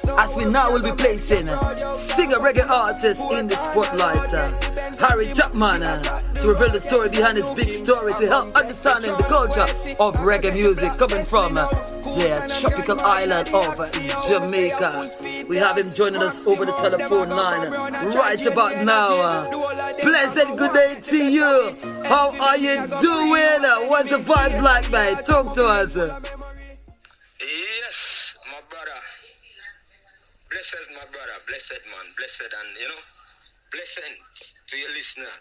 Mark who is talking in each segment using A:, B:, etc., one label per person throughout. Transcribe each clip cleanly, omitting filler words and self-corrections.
A: as we now will be placing singer reggae artist in the spotlight, Harry Chapmann, to reveal the story behind his big story to help understanding the culture of reggae music coming from the tropical island of Jamaica. We have him joining us over the telephone line right about now. Pleasant good day to you. How are you doing? What's the vibes like, mate? Talk to us.
B: Yes, my brother. Blessed, my brother. Blessed, man. Blessed, and blessing to your listener.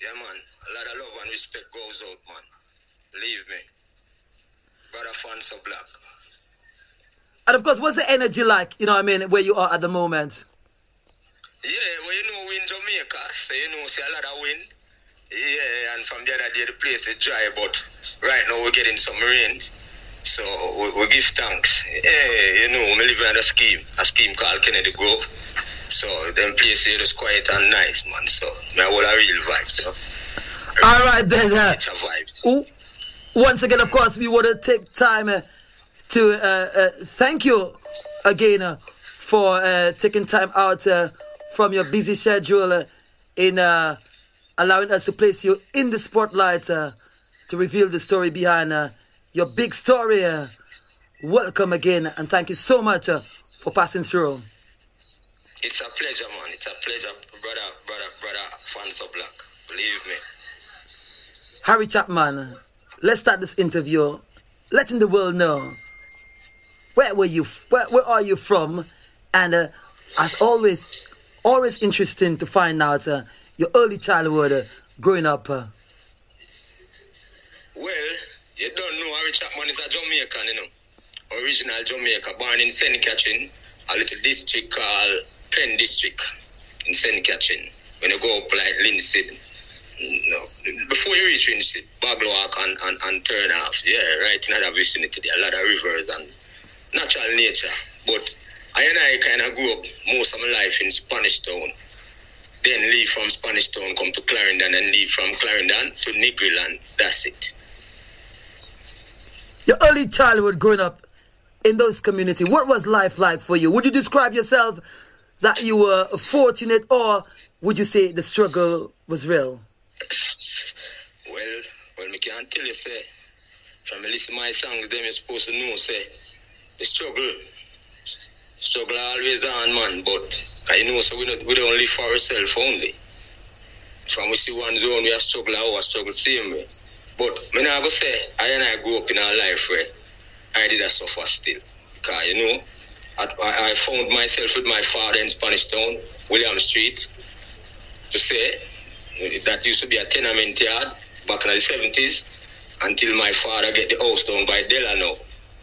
B: Yeah, man. A lot of love and respect goes out, man. Believe me. Brother Fonso Black.
A: And of course, what's the energy like, where you are at the moment?
B: Yeah, well, we in Jamaica, so see a lot of wind. Yeah, and from the other day, the place is dry, but right now we're getting some rain. So we give thanks. Yeah, we live in a scheme called Kennedy Grove. So them place here is quiet and nice, man. So I want a real vibe, so.
A: All right, then.
B: Vibes.
A: Once again, of course, we want to take time to thank you again for taking time out from your busy schedule in allowing us to place you in the spotlight to reveal the story behind your big story. Welcome again, and thank you so much for passing through.
B: It's a pleasure, man. It's a pleasure, brother Fonso Black. Believe me.
A: Harry Chapmann, let's start this interview letting the world know where are you from, and as always interesting to find out your early childhood growing up.
B: Well, you don't know Harry Chapmann is a Jamaican, original Jamaica, born in St. Catherine, a little district called Penn District in St. Catherine. When you go up like Linstead, before you reach Linstead, Bagwalk and turn off, right in that vicinity, there are a lot of rivers and natural nature. But I kind of grew up most of my life in Spanish Town. Then leave from Spanish Town, come to Clarendon, and leave from Clarendon to Negril, and that's it.
A: Your early childhood growing up in those communities, what was life like for you? Would you describe yourself that you were fortunate, or would you say the struggle was real?
B: Well, me can't tell you, say, from listen to my songs, them you're supposed to know, say, the struggle always on, man, but so we don't live for ourselves only. From we see one zone, we have struggle same way. But me not go say, I grew up in a life where I did a suffer still. Because, I found myself with my father in Spanish Town, William Street, to say, that used to be a tenement yard back in the 70s, until my father get the house down by Delano,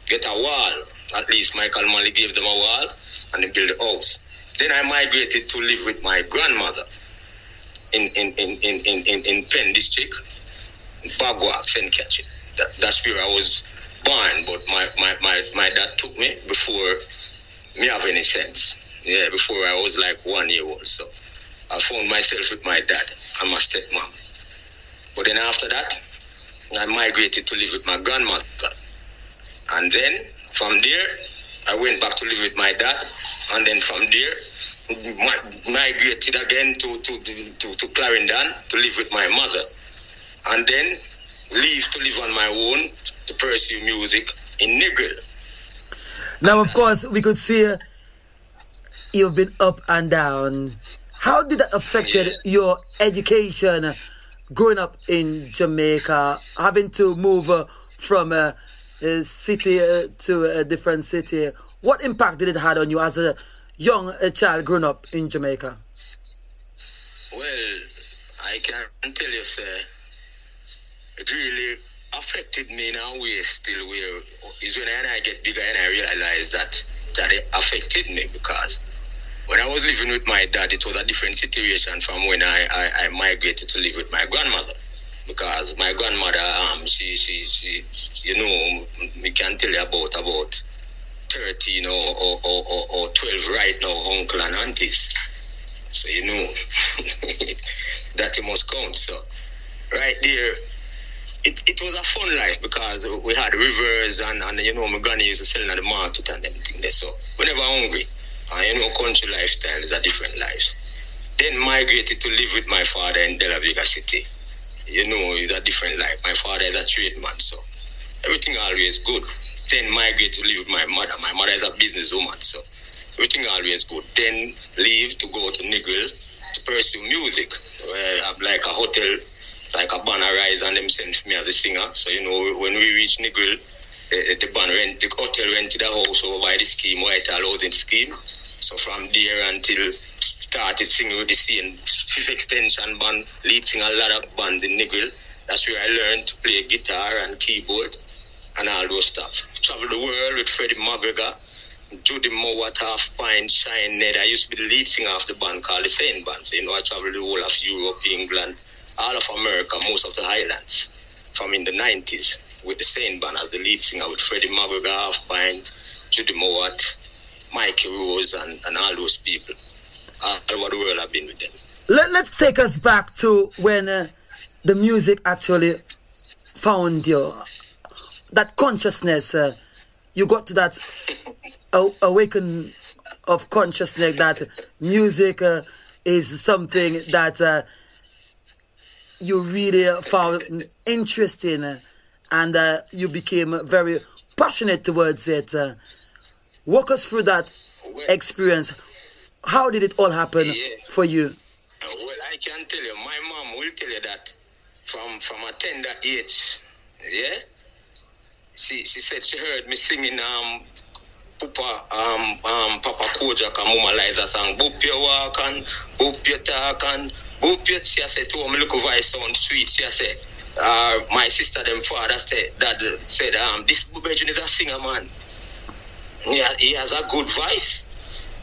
B: get a wall. At least Michael Malley gave them a wall, and they built a house. Then I migrated to live with my grandmother in Penn District, Bagwalk, St. Catherine. That's where I was born, but my dad took me before me have any sense. Yeah, before I was like 1 year old. So I found myself with my dad and my stepmom. But then after that, I migrated to live with my grandmother. And then from there, I went back to live with my dad. And then from there, migrated again to Clarendon to live with my mother. And then leave to live on my own to pursue music in Negril.
A: Now, of course, we could see you've been up and down. How did that affect your education growing up in Jamaica, having to move from a city to a different city? What impact did it have on you as a young child growing up in Jamaica?
B: Well, I can't tell you, sir. It really affected me in a way still, where is when I get bigger and I realize that it affected me, because when I was living with my dad, it was a different situation from when I migrated to live with my grandmother. Because my grandmother, she we can tell you about 13 or 12 right now, uncle and aunties. So that you must count. So right there, it was a fun life because we had rivers and you know, my granny used to sell at the market and them things there. So we never hungry. And you know, country lifestyle is a different life. Then migrated to live with my father in De La Vega City. You know, it's a different life. My father is a tradesman, so everything always good. Then migrated to live with my mother. My mother is a businesswoman, so everything always good. Then leave to go to Negril to pursue music. Where I have like a hotel, like a band arise and them send me as a singer. So, you know, when we reach Negril, the hotel rented a house over by the scheme, Whitehall Housing Scheme. So from there until started singing with the same fifth extension band, lead singer a lot of band in Negril. That's where I learned to play guitar and keyboard and all those stuff. Traveled the world with Freddie McGregor, Judy Mowat, Half Pint, Shine Ned. I used to be the lead singer of the band called the Saint Band. So, you know, I traveled the whole of Europe, England, all of America, most of the Highlands, from in the 90s with the Saint Band as the lead singer with Freddie McGregor, Half Pint, Judy Mowat, Mikey Rose, and all those people. All over the world I've been with them.
A: Let's take us back to when the music actually found you. That consciousness, you got to that awaken of consciousness that music is something that you really found interesting and you became very passionate towards it. Walk us through that experience. How did it all happen for you?
B: Well, I can tell you, my mom will tell you that from a tender age, yeah? She said she heard me singing Papa Kojak and Mama Liza song, Boop your walk and Boop your talk and Boop your, she said, oh, my little voice sound sweet. She said, my sister, them father said, dad said, this Benjamin is a singer, man. Yeah, he has a good voice.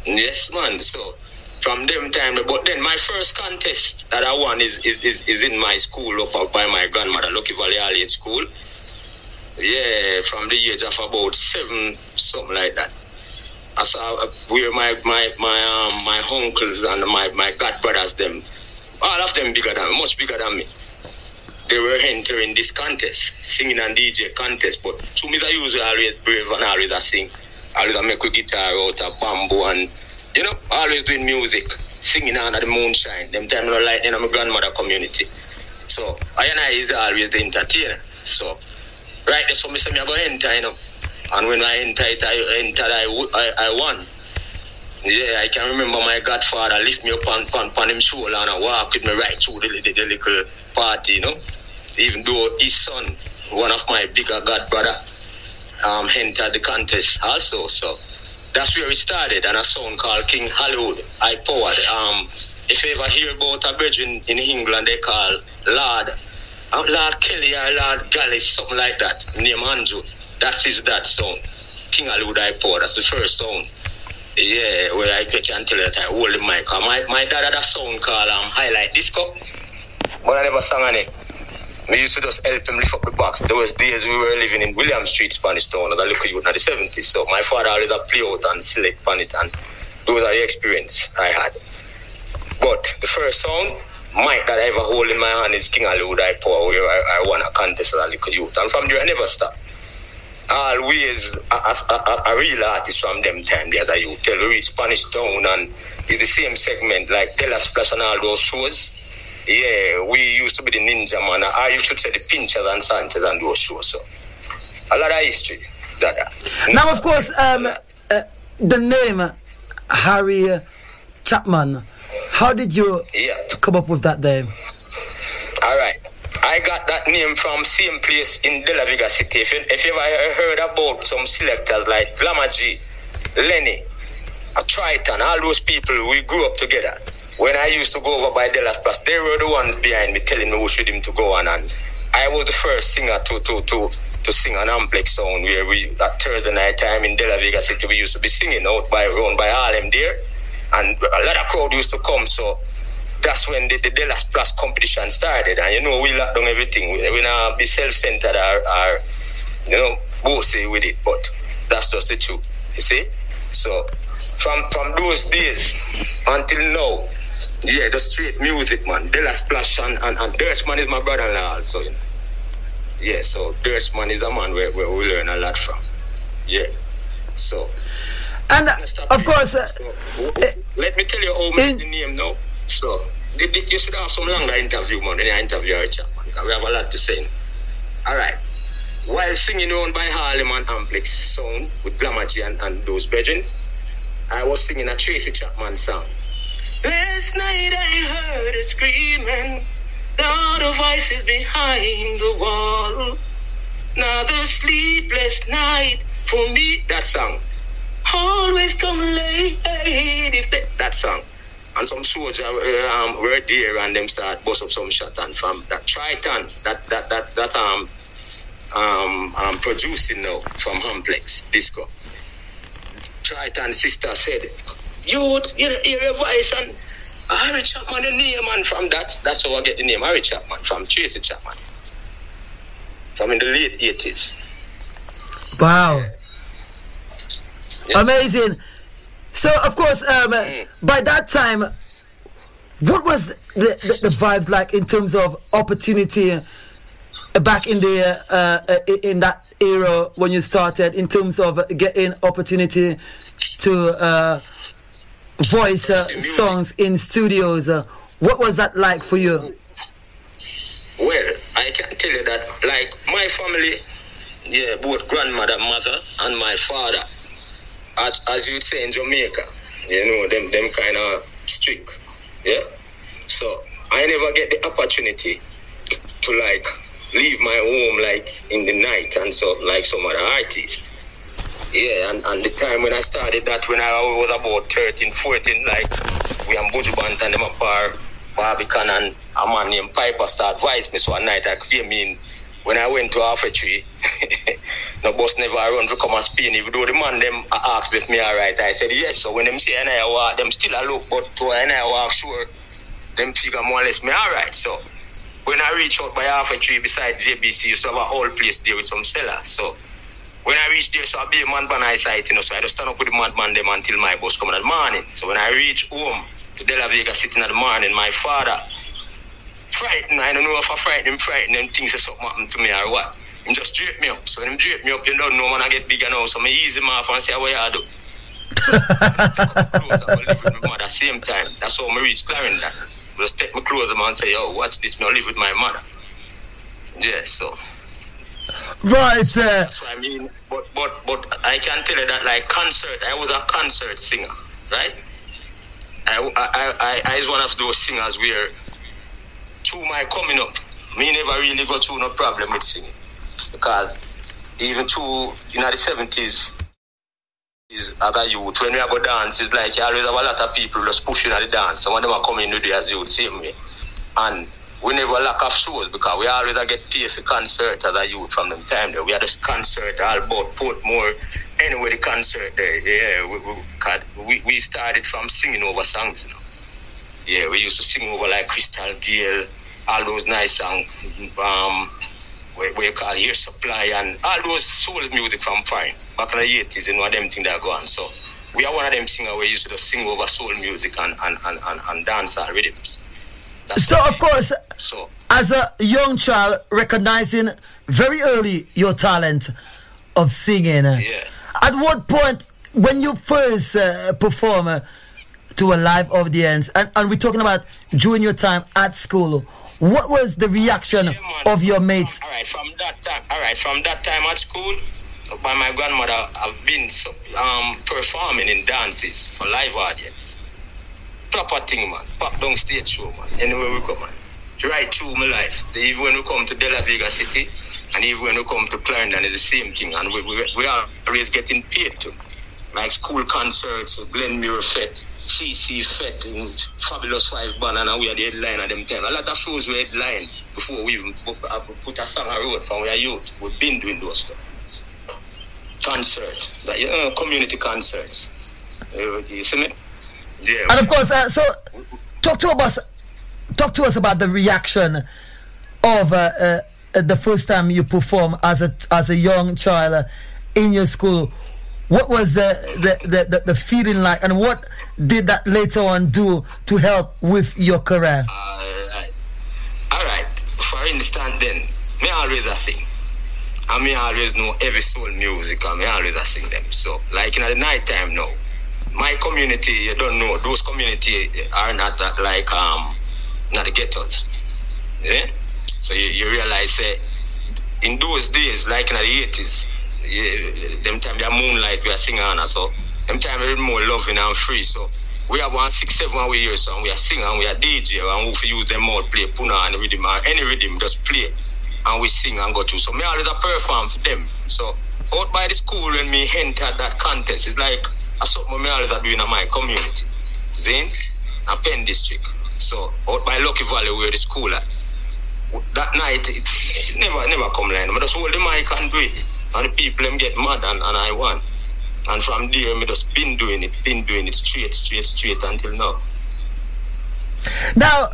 B: Yes, man. So from them time, but then my first contest that I won is in my school up by my grandmother, Lucky Valley Allied School. Yeah, from the age of about 7, something like that. I saw where my uncles and my god brothers, them, all of them much bigger than me. They were entering this contest, singing and DJ contest. But to me, I usually always brave and always I sing. Always I make a guitar out of bamboo and, you know, always doing music, singing under the moonshine. Them time I like in my grandmother community. So I is always the entertainer. So right, so I say I'm going to enter, you know. And when I entered, I won. Yeah, I can remember my godfather lift me up on his shoulder and I walk with me right through the little party, you know. Even though his son, one of my bigger godbrother, entered the contest also. So that's where it started. And a song called King Hollywood, I Powered. If you ever hear about a bridge in England, they call Lord Kelly or Lord Gallis, something like that, name Andrew. That is that song. King Hollywood I Powered, that's the first song. Yeah, where I can tell you that I hold the mic. My dad had a song called Highlight Disco, but I never sang on it. We used to just help him lift up the box. There was days we were living in William Street, Spanish Town, as a little youth in the 70s. So my father always had play out and select on it, and those are the experience I had. But the first song, mic that I ever hold in my hand is King Hollywood I Power, where I won a contest as a little youth. And from there I never stopped. Always a real artist from them time there that you tell we reach Spanish Town and it's the same segment like Della Splash and all those shows. Yeah, we used to be the Ninja Man, or you should say the Pinchers and Sanchez and those shows. So a lot of history.
A: Now of course the name Harry Chapmann, how did you come up with that name?
B: Alright. I got that name from same place in De La Vega City. If you ever heard about some selectors like Lama G, Lenny, Triton, all those people, we grew up together. When I used to go over by De La Plus, they were the ones behind me telling me who should him to go on. And I was the first singer to sing an Amplex sound where we, at Thursday night time in De La Vega City, we used to be singing around by Harlem there. And a lot of crowd used to come, so that's when the De La Plus competition started. And you know, we locked down everything. We not be self-centered or you know, bossy with it, but that's just the truth, you see? So, from those days until now, yeah, the straight music, man. De La Splash and Dirtman is my brother-in-law also, you know. Yeah, so Durst man is a man where we learn a lot from. Yeah. So.
A: And of course,
B: let me tell you how the name now. So you should have some longer interview, man. Then I interview our Chapman because we have a lot to say. All right. While singing owned by Harlem and Amplex Sound with Glamagy and those brethren, I was singing a Tracy Chapman song. Last night I heard a screaming, loud of voices behind the wall. Another sleepless night for me. That song. Always come late. That song. And some soldiers were there and them start bust up some shot, and from that Triton that I'm producing now from Amplex Disco. Triton sister said, "Youth, you hear a voice and Harry Chapman the name, and from that's how I get the name Harry Chapman, from Tracy Chapman. From in the late 80s.
A: Wow. Yeah. Amazing. So of course by that time, what was the vibes like in terms of opportunity back in the in that era when you started, in terms of getting opportunity to voice songs in studios? What was that like for you?
B: Well, I can tell you that, like, my family, yeah, both grandmother, mother, and my father, as you would say in Jamaica, you know, them kind of strict, yeah? So, I never get the opportunity to, like, leave my home, like, in the night and so, like some other artists. Yeah, and the time when I started that, when I was about 13, 14, like, we and Buju Bant and them a bar, Barbican, and a man named Piper start advised me. So one night I came in, when I went to Half a Tree, no bus never run to come and spin. Even though the man them asked with me, alright, I said yes. So when them say and I walk, them still a look, but to and I walk, sure, them figure more or less me, alright. So when I reach out by Half a Tree beside JBC, so I have a whole place there with some sellers. So when I reach there, so I be a man by my side, you know, so I just stand up with the man them until my bus come in the morning. So when I reach home to De La Vega sitting in the morning, my father frightened. I don't know if I frightened him, things that something happened to me or what. He just drape me up. So when he drape me up, you don't know when I get bigger now. So I ease him off and say, what you do? I live with my mother at the same time. That's how I reach Clarendon. Just take my clothes and say, oh, what's this? I live with my mother. Yeah, so.
A: Right.
B: That's what I mean. But I can tell you that, like, I was a concert singer, right? I is one of those singers where, through my coming up, me never really go through no problem with singing. Because even through, in the 70s, is other youth, when we go dance, it's like you always have a lot of people just pushing at the dance. Some of them are coming to do as youth, same way. And we never lack of shows because we always get paid for concert as a youth from them time there. We had this concert all about Portmore, anyway the concert there. Yeah, we started from singing over songs, you know. Yeah, we used to sing over like Crystal Gale, all those nice songs, where you call Air Supply and all those soul music from foreign. Back in the 80s, you know, them things that go on. So we are one of them singers where we used to sing over soul music and dancehall rhythms.
A: So, of course, as a young child, recognizing very early your talent of singing, at what point, when you first perform to a live audience, and we're talking about during your time at school, what was the reaction of your mates?
B: All right, from that time at school, by my grandmother, I've been performing in dances for live audience. Proper thing, man. Pop down stage show, man. Anywhere we come, man. Right through my life. Even when we come to De La Vega City, and even when we come to Clarendon, it's the same thing. And we are always getting paid to. Like school concerts, Glenmuir Fete, CC Fete, Fabulous Five Band, and we are the headline at them time. A lot of shows were headline before we even put a song on road from our youth. We've been doing those stuff. Concerts. Like, community concerts. You see me? Yeah.
A: And of course, so talk to us about the reaction of the first time you perform as a young child in your school. What was the feeling like, and what did that later on do to help with your career?
B: All right. For instance, then me always sing. And me always know every soul music, and me always sing them. So, like in the night time now, my community, you don't know, those community are not not the ghettos. Yeah? So you realize in those days, like in the 80s, them time we are moonlight, we are singing on, so them time we are more loving and free. So we have 167 years, and we are singing, we are DJ, and we use them out, play puna and rhythm, or any rhythm, just play. And we sing and go through. So me always a perform for them. So out by the school when me entered that contest, it's like something me always are doing in my community. Then a Penn district. So out by Lucky Valley where the school at. That night it never come line. I just hold the mic and do it. And the people them get mad and I won. And from there me just been doing it straight until now.
A: Now,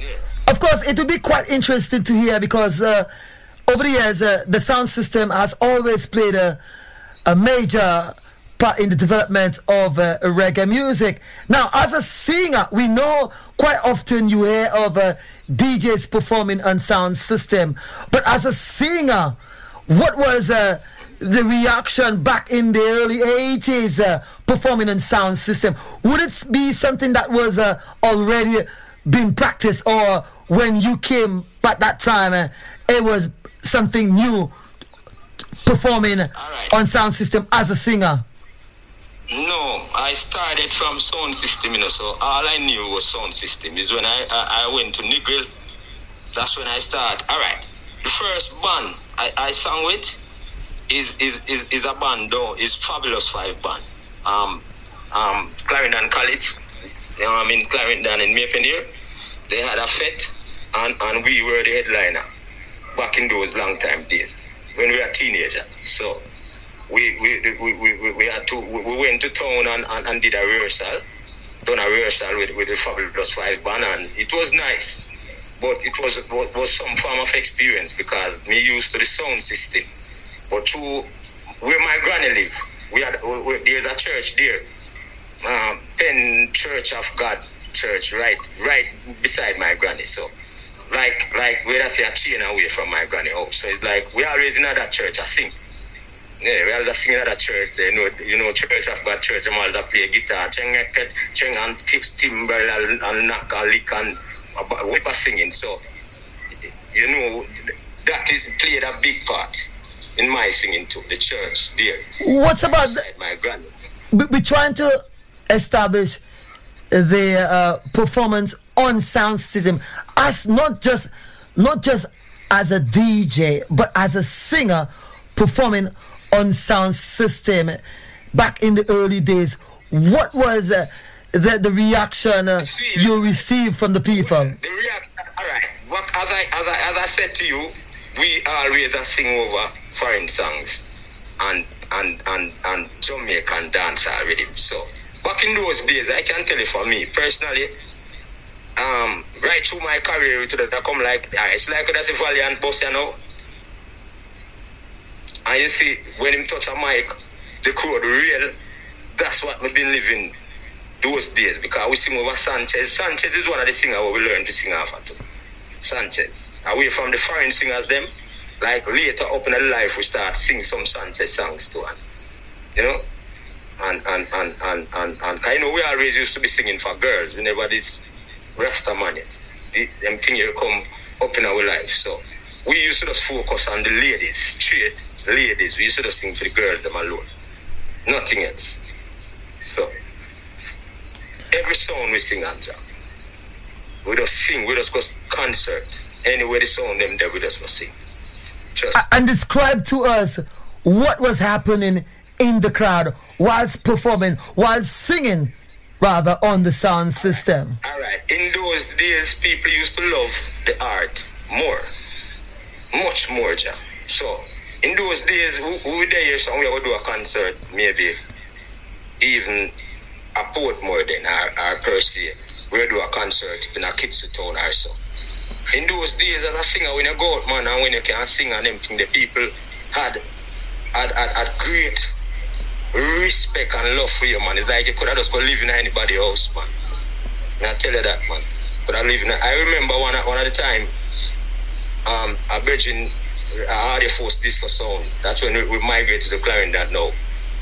A: of course, it would be quite interesting to hear because over the years, the sound system has always played a major part in the development of reggae music. Now, as a singer, we know quite often you hear of DJs performing on sound system. But as a singer, what was the reaction back in the early 80s performing on sound system? Would it be something that was already been practiced, or when you came back that time, it was something new performing on sound system as a singer?
B: No, I started from sound system, so all I knew was sound system. Is when I went to Nigel, that's when I started. Alright, the first band I sang with is a band though, is Fabulous 5 band. Clarendon College, in Clarendon in Mapledeer, they had a fete and we were the headliner. Back in those long time days when we were teenagers. So we went to town and did a rehearsal, done a rehearsal with the Fabulous 5 band, and it was nice, but it was some form of experience because me used to the sound system. But through where my granny live, there's a church there, Penn Church of God Church, right beside my granny. So like where I say a chain away from my granny house. So it's like we always in that church I sing. Yeah, we always sing in that church. You know, Church of God Church, I'm always play guitar, cheng and timber and knock and lick and whip singing. So you know that is played a big part in my singing too, the church there.
A: What's about
B: my granny?
A: We're trying to establish the performance on sound system as not just as a DJ, but as a singer performing on sound system back in the early days. What was the reaction you received from the people?
B: The reaction, all right. As I said to you, we always sing over foreign songs and Jamaican dancehall rhythm. So back in those days, I can tell you for me personally, right through my career to that come like it's like that's a valiant boss, you know. And you see, when him touch a mic, the crowd real. That's what we've been living those days because we sing over Sanchez. Sanchez is one of the singers where we learn to sing after too. Sanchez. Away from the foreign singers them, like later up in the life we start sing some Sanchez songs too, and you know. And you know we always used to be singing for girls. We never this Rasta man yet. Them things will come up in our life. So we used to just focus on the ladies, straight ladies. We used to just sing for the girls them alone. Nothing else. So every song we sing on Jack. We just sing, we just go concert. Anywhere the song them there we just go sing.
A: And describe to us what was happening in the crowd whilst performing, whilst singing rather on the sound system.
B: Alright, in those days people used to love the art more, much more, ja. So in those days we were there, so we would do a concert, maybe even a Portmore then or per se. We would do a concert in a Kitsu town or so. In those days as a singer, when you go out man and when you can sing and everything, the people had great respect and love for you, man. It's like you could have just go live in anybody's house, man. And I tell you that, man. Could have live in I remember one of the time, a virgin Audio Force Disco Sound. That's when we migrate to the Clarendon now.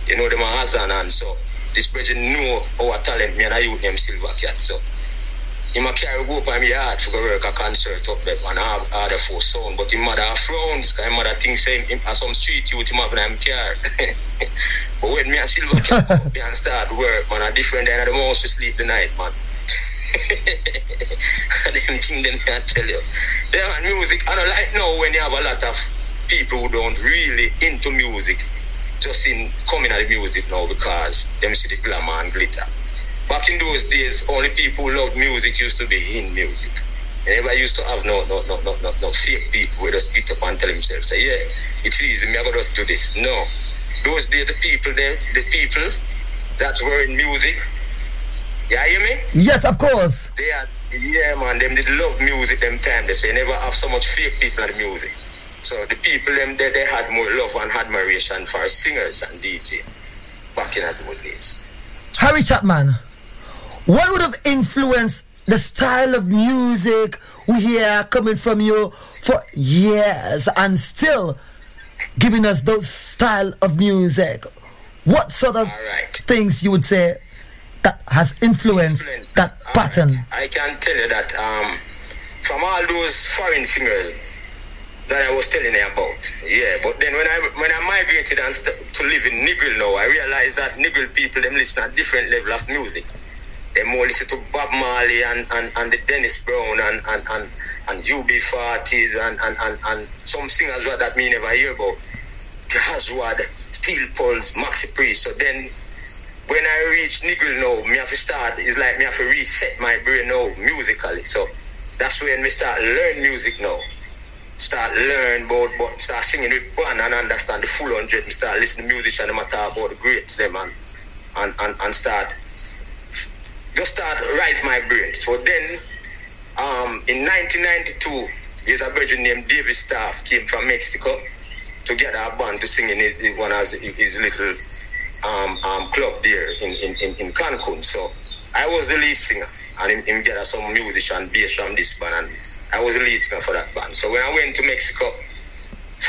B: You know them are Hazan, and so this person know our talent, me and I use him Silver Cat. So he might carry go up on my yard to go work a concert up there and have Audio Force Sound. But his mother frowns, because his mother thinks him as some street youth him having him car. But when me and Silver Cat come up and start work, man, a different end of the house to sleep the night, man. Them things them can't tell you. Yeah, man, music, I don't like now when you have a lot of people who don't really into music, just in coming at the music now because them see the glamour and glitter. Back in those days, only people who loved music used to be in music. Everybody used to have no fake people who just get up and tell themselves, say, yeah, it's easy, me I gotta do this. No. Those days the people that were in music, you hear me?
A: Yes, of course.
B: Yeah, man, them did love music them time. They say never have so much fake people in the music. So the people them they had more love and admiration for singers and DJ back in those days.
A: Harry Chapman, what would have influenced the style of music we hear coming from you for years and still giving us those style of music? What sort of things you would say that has influenced that pattern?
B: I can tell you that from all those foreign singers that I was telling you about, yeah. But then when I migrated and to live in Negril now, I realized that Negril people them listen at different level of music. They more listen to Bob Marley and the Dennis Brown and UB40s and some singers that me never hear about. Gazwad, Steel Pulse, Maxi Priest. So then when I reach Negril now, me have to start, it's like me have to reset my brain now musically. So that's when me start learn music now. Start learn about start singing with band and understand the full 100. Me start listening to musicians and talk about the greats them and start rise my brain. So then in 1992 there's a virgin named David Staff came from Mexico to get a band to sing in his little club there in Cancun. So I was the lead singer and him get some musician based from this band, and I was the lead singer for that band. So when I went to Mexico,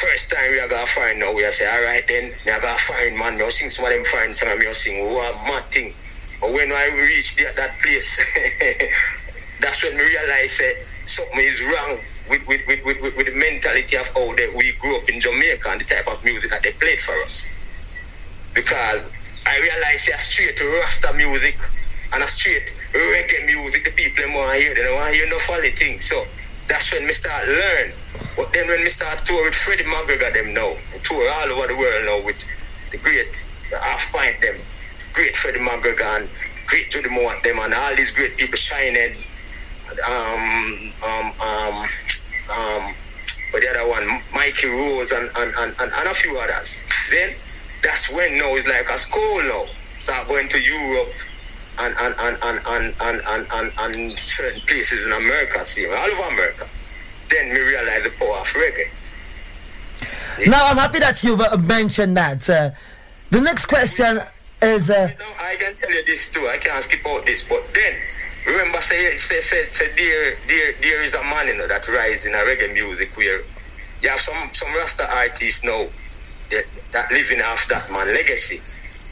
B: first time we are gonna find now, we are say, alright then, we are gonna find man, me sing some of them foreign songs, me sing what mad thing. But when I reached that place, that's when we realized something is wrong with the mentality of how we grew up in Jamaica and the type of music that they played for us. Because I realized a straight Rasta music and a straight reggae music, the people want to hear, they don't want to hear no folly things. So that's when we start learn. But then when we start tour with Freddie McGregor them now, tour all over the world now with the great half pint them, great Freddie McGregor and great Judy Moore them and all these great people shining. But the other one, Mikey Rose and a few others. Then that's when now it's like a school now. Start going to Europe and certain places in America, see, all over America. Then we realize the power of reggae. Yeah.
A: Now I'm happy that you've mentioned that. The next question is.
B: I can tell you this too. I can't skip out this, but then. Remember, say there is a man, you know, that rise in a reggae music where you have some Rasta artists now that living off that man legacy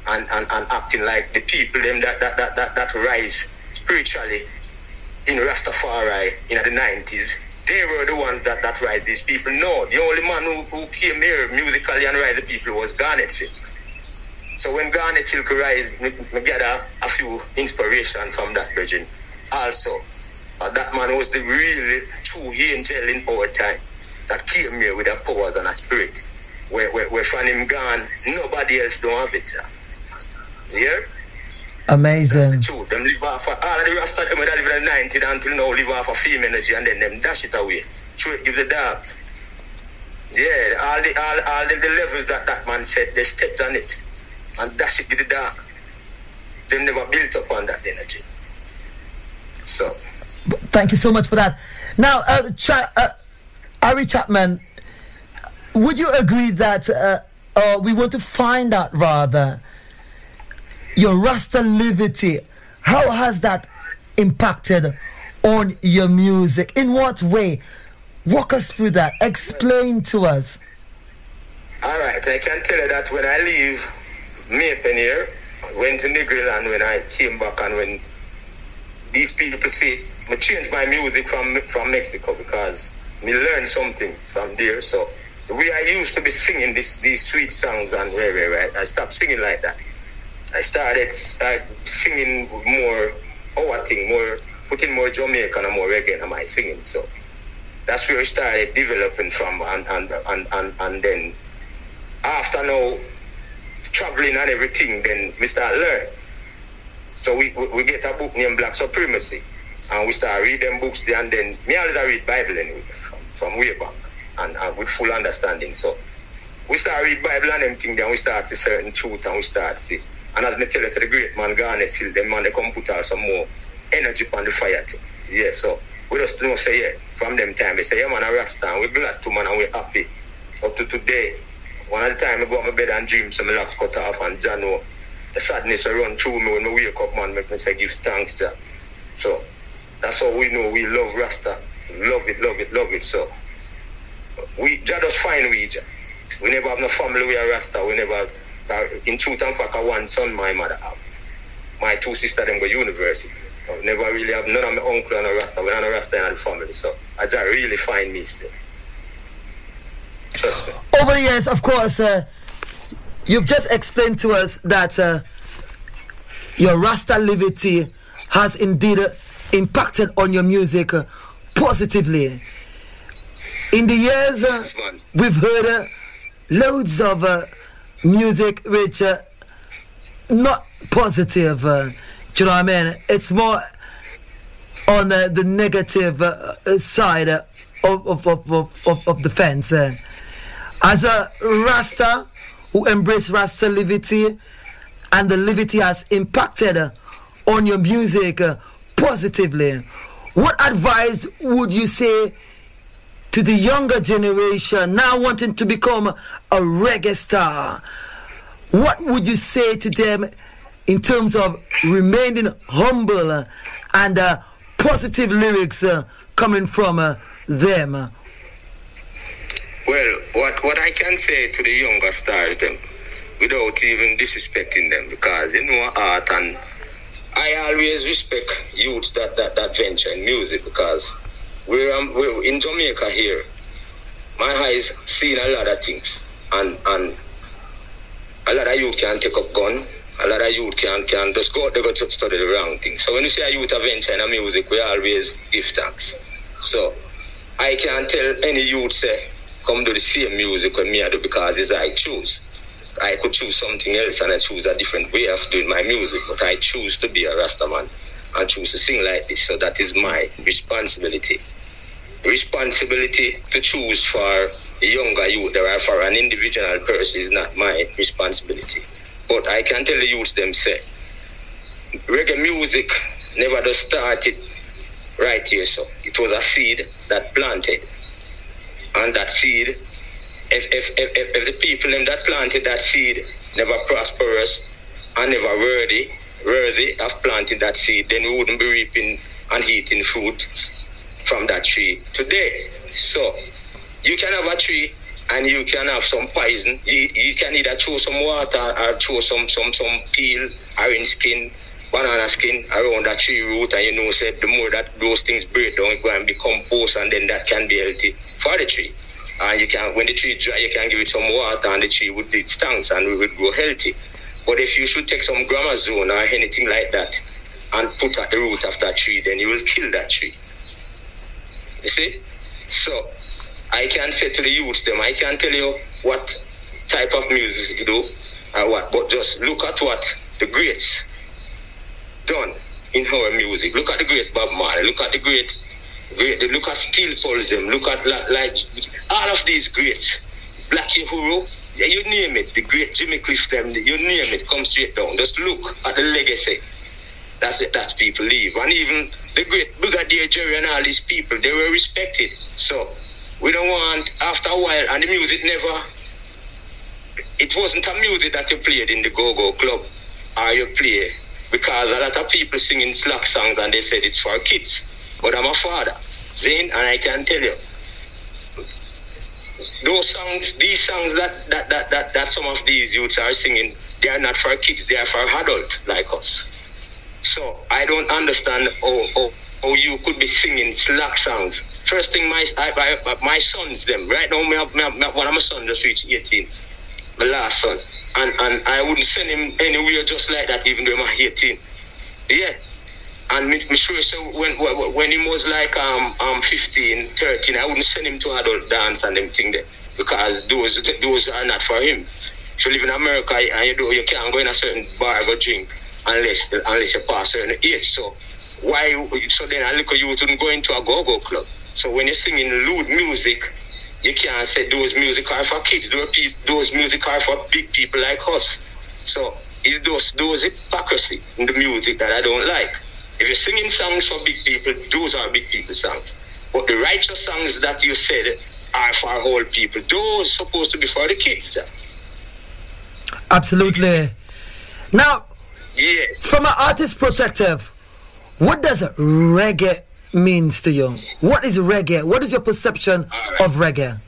B: and acting like the people them that rise spiritually in Rastafari in the 90s. They were the ones that rise these people. No, the only man who came here musically and rise the people was Garnet Silk. So when Garnet Silk rise, we get a few inspiration from that virgin. Also, that man was the really true angel in our time that came here with a powers and a spirit. Where from him gone, nobody else don't have it. Yeah?
A: Amazing.
B: That's the truth. Them live off all of the Rasta them that live in the 90s until now live off of female energy and then them dash it away. Throw it, give the dogs. Yeah, all the levels that man said, they stepped on it and dash it with the dark. They never built up on that energy. So,
A: thank you so much for that. Now, Harry Chapman, would you agree that we want to find out rather your Rasta-livity? How has that impacted on your music? In what way Walk us through that. Explain to us.
B: All right, I can tell you that when I leave Maypen here, went to Negril, and when I came back, and when these people see, I changed my music from Mexico because me learned something from there. So the way I used to be singing these sweet songs and I stopped singing like that. I started singing more our thing, putting more Jamaican and more reggae in my singing. So that's where I started developing from, and then after now traveling and everything, then we start learning. So we get a book named Black Supremacy, and we start reading books there, and then me always read Bible anyway from way back and with full understanding. So we start read Bible and everything, then we start to see certain truth, and we start to see. And as I tell you, the great man Garnet still, them man, they come put out some more energy on the fire too. Yeah, so we just know say, yeah, from them time, they say, yeah man, I Rasta, and we're glad to man, and we're happy. Up to today, one of the time I go on my bed and dream, so my locks cut off, and John know the sadness will run through me when I wake up, man, make me say, give thanks to. So that's how we know we love Rasta. Love it. So we just find we never have no family we are Rasta. We never in truth and fact, one son my mother have. My two sisters them go university. I never really have none of my uncle and a Rasta. We're not a Rasta in the family, so I just really find me still. Trust me.
A: Over the years, of course, you've just explained to us that your Rasta liberty has indeed impacted on your music positively. In the years, we've heard loads of music which not positive. Do you know what I mean? It's more on the negative side of the fence. As a Rasta who embrace Rasta liberty, and the liberty has impacted on your music positively, what advice would you say to the younger generation now wanting to become a reggae star? What would you say to them in terms of remaining humble and positive lyrics coming from them?
B: Well, what I can say to the younger stars, them, without even disrespecting them, because they know art, and I always respect youths that venture in music, because we're in Jamaica here. My eyes seen a lot of things, and a lot of youth can take up gun. A lot of youth can just go out there to study the wrong thing. So when you see a youth venture in music, we always give thanks. So I can't tell any youth say, come do the same music with me I do, because it's I choose. I could choose something else, and I choose a different way of doing my music, but I choose to be a Rastaman and choose to sing like this. So that is my responsibility. Responsibility to choose for a younger youth or for an individual person is not my responsibility. But I can tell the youths them say, reggae music never just started right here. So it was a seed that planted. And that seed, if the people in that planted that seed never prosperous and never worthy of planting that seed, then we wouldn't be reaping and eating fruit from that tree today. So you can have a tree and you can have some poison. You can either throw some water or throw some peel, orange skin, banana skin around that tree root, and you know, say the more that those things break down, it will become compost, and then that can be healthy for the tree. And you can, when the tree dry, you can give it some water, and the tree would take stanks and it would grow healthy. But if you should take some gramazone or anything like that and put at the root of that tree, then you will kill that tree. You see? So I can say to the youth them, I can't tell you what type of music to do or what, but just look at what the greats done in our music. Look at the great Bob Marley, look at the great, look at Steel Pulse them, look at like all of these greats, Black Uhuru, yeah, you name it, the great Jimmy Cliff them, you name it, come straight down. Just look at the legacy that people leave. And even the great Brigadier Jerry and all these people, they were respected. So we don't want, after a while, and the music never, it wasn't a music that you played in the go-go club or you play, because a lot of people singing slack songs and they said it's for kids. But I'm a father, Zane, and I can tell you, those songs, these songs that some of these youths are singing, they are not for kids, they are for adults like us. So I don't understand how you could be singing slack songs. First thing, my sons, them, right now, one of my sons just reached 18, my last son. And I wouldn't send him anywhere just like that, even though I'm 18. Yeah. And me sure so when he was like 15, 13, I wouldn't send him to adult dance and them thing there. Because those are not for him. If you live in America and you can't go in a certain bar or drink unless you pass a certain age. So then a little youth wouldn't go into a go-go club. So when you're singing lewd music, you can't say those music are for kids. Those music are for big people like us. So it's those hypocrisy in the music that I don't like. If you're singing songs for big people, those are big people songs. But the righteous songs that you said are for old people. Those supposed to be for the kids.
A: Absolutely. Now,
B: yes.
A: From an artist perspective, what does reggae means to you? What is reggae? What is your perception of reggae?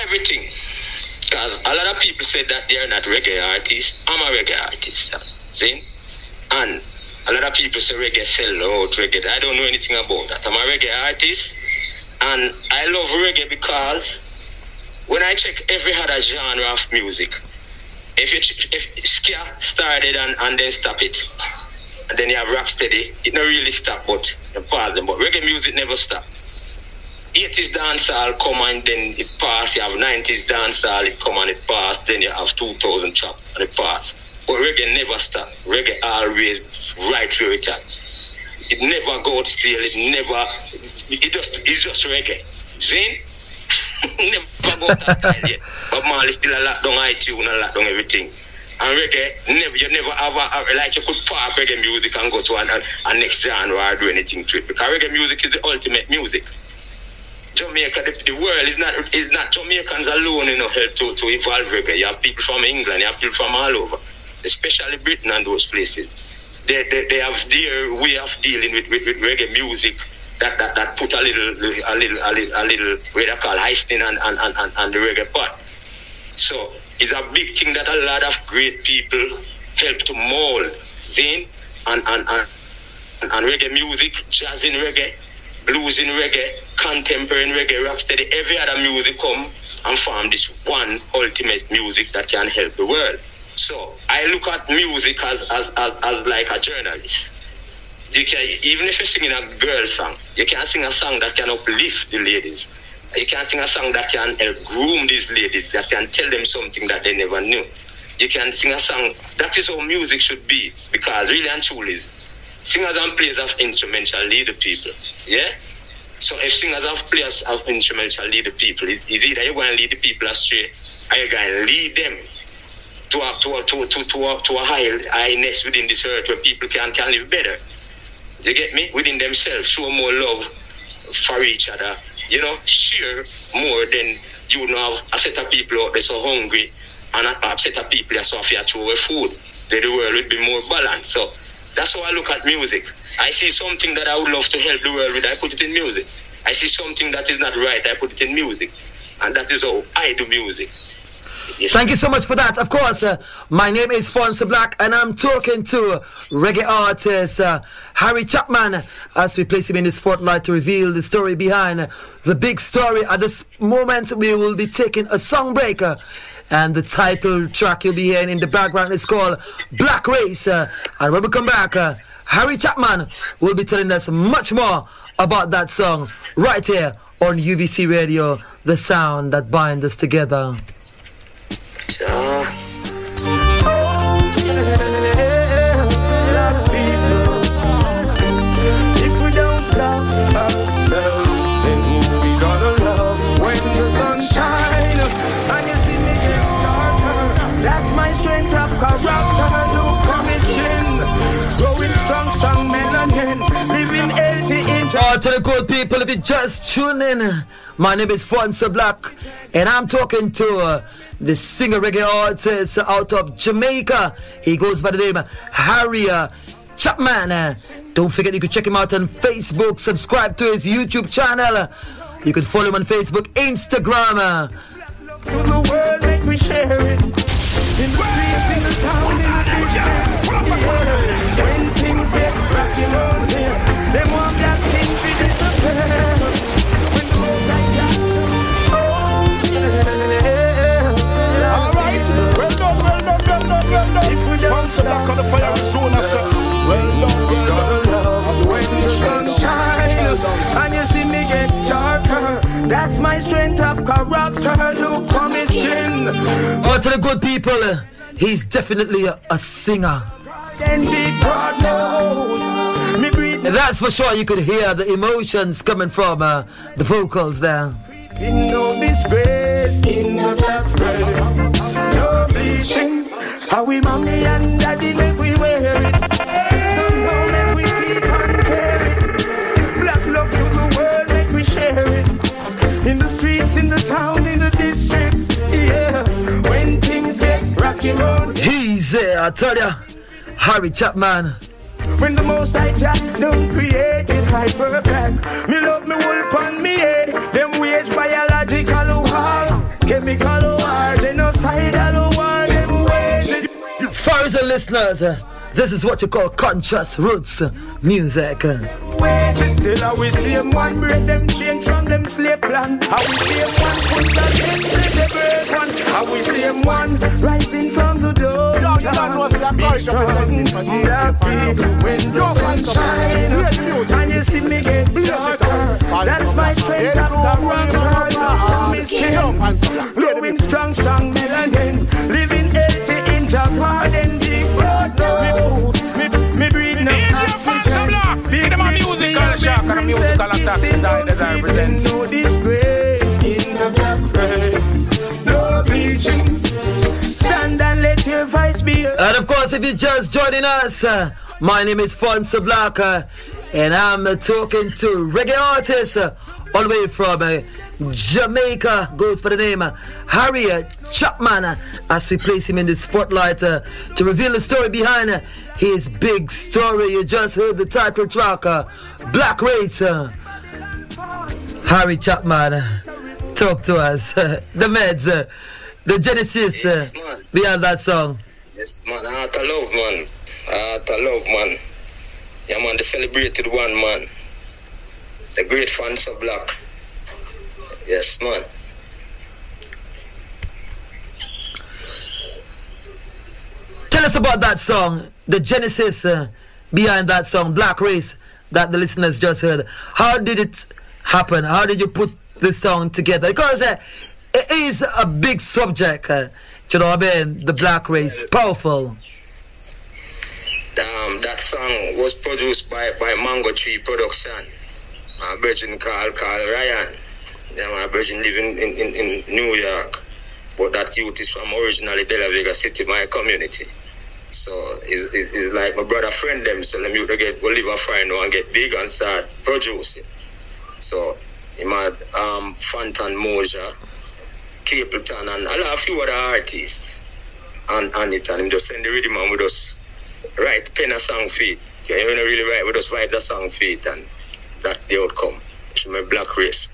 B: Everything. Because a lot of people say that they are not reggae artists. I'm a reggae artist. See? And a lot of people say reggae sell out, reggae. I don't know anything about that. I'm a reggae artist. And I love reggae because when I check every other genre of music, if ska started and then stop it, and then you have rocksteady, it not really stop, but you pause them. But reggae music never stop. 80s dancehall come and then it pass. You have 90s dancehall, it come and it pass. Then you have 2000 trap and it pass. But reggae never stop. Reggae always right where it at. It never go still. It's just reggae. See? Never go that style yet. But Marley still a lot down iTunes and a lot down everything. And reggae, you never have like you could park reggae music and go to a next genre or do anything to it. Because reggae music is the ultimate music. Jamaica, the world is not Jamaicans alone, help to evolve reggae. You have people from England, you have people from all over, especially Britain and those places. They have their way of dealing with reggae music that put a little what they call heisting and the reggae part. So it's a big thing that a lot of great people help to mold, Zane, and reggae music, jazz in reggae, blues in reggae, contemporary in reggae, rocksteady, every other music come and form this one ultimate music that can help the world. So I look at music as like a journalist. You can, even if you're singing a girl song, you can sing a song that can uplift the ladies. You can sing a song that can help groom these ladies, that can tell them something that they never knew. You can sing a song, that is how music should be, because really and truly, singers and players of instruments shall lead the people. Yeah? So if singers and players of instruments shall lead the people, it's either you're going to lead the people astray, or you're going to lead them to a highness within this earth where people can live better. You get me? Within themselves, show more love for each other. Share more than you have a set of people out there so hungry and a set of people that so fear throw away food. Then the world would be more balanced. So that's how I look at music. I see something that I would love to help the world with, I put it in music. I see something that is not right, I put it in music. And that is how I do music. Yes.
A: Thank you so much for that. Of course, my name is Fonso Black and I'm talking to reggae artist Harry Chapmann as we place him in the spotlight to reveal the story behind the big story. At this moment, we will be taking a song break and the title track you'll be hearing in the background is called Black Race. And when we come back, Harry Chapmann will be telling us much more about that song right here on UVC Radio, the sound that binds us together.
C: If we don't love ourselves, then we gonna love when the sun shines. And you see me get darker. That's my strength of character. Look on me skin, growing strong melanin, living healthy in.
A: All to the good people, if you just tune in, my name is Fonso Black, and I'm talking to the singer reggae artist out of Jamaica. He goes by the name Harry Chapmann. Don't forget you can check him out on Facebook, subscribe to his YouTube channel, You can follow him on Facebook, Instagram.
C: To the world, make we share it. In the streets, in the town, in the district. Yeah. When things get rocking on here, them want that thing to disappear. When the outside jack, yeah.
D: Alright, well done. Fonso Black on the Fiery Zone, I said. Well done.
C: When the sun shines and you see me get darker, that's my strength of character. Look on his skin.
A: Oh, to the good people, he's definitely a singer.
C: And big God knows me breathe.
A: That's for sure. You could hear the emotions coming from the vocals there.
C: In no disgrace, in no black race, no bleaching. How we mommy and daddy make we wear it. So now make we keep on caring. Black love to the world, make we share it. In the streets, in the town, in the district. Yeah, when things get rocky road.
A: He's there, I tell ya. Harry Chapman.
C: When the most I jack don't create it high perfect. Me love me wolf on me head. Them wage biological war, chemical war, genocidal war. Them wage.
A: Fars and listeners, this is what you call conscious roots music.
C: Still how we see them one break them change from them slave plan. How we see them one put that in the break one. How we see them one rising from the door. Be strong, happy when the sun shines and you see me get darker. That's my strength of character. Growing strong melanin, living healthy in Japan. Big brother, me breathing up oxygen. Big musical shock and musical attack that I represent. No disgrace in the black race, no bleaching. Stand and let your voice be heard.
A: And of course, if you're just joining us, my name is Fonso Black, and I'm talking to reggae artists all the way from Jamaica, goes by the name Harry Chapman, as we place him in the spotlight to reveal the story behind his big story. You just heard the title track, Black Race. Harry Chapman, talk to us. The meds, the genesis behind that song.
B: Yes, man, heart of love, man. Heart of love, man. Yeah, man, the celebrated one, man. The great Fonso Black. Yes, man.
A: Tell us about that song, the genesis behind that song, Black Race, that the listeners just heard. How did it happen? How did you put this song together? Because it is a big subject, you know what I mean? The Black Race, powerful.
B: That song was produced by Mango Tree Production. A virgin called Ryan. Yeah, my virgin living in New York. But that youth is from originally De La Vega City, my community. So it's like my brother friend them, so let me get live a friend and get big and start producing. So he had Fantan Moja, Capleton and a few other artists and it, and him just send the rhythm and we just write pen a song feet. Yeah, you don't really write, we just write the song feet and that's the outcome. It's my Black Race.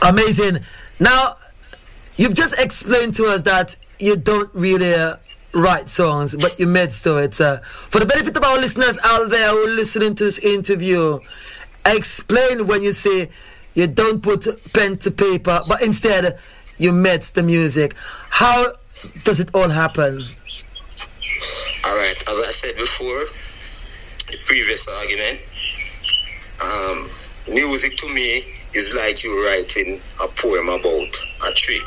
A: Amazing. Now, you've just explained to us that you don't really write songs, but you made to it. For the benefit of our listeners out there who are listening to this interview, explain when you say you don't put pen to paper, but instead you made the music. How does it all happen?
B: Alright, as I said before, the previous argument, music to me is like you writing a poem about a tree,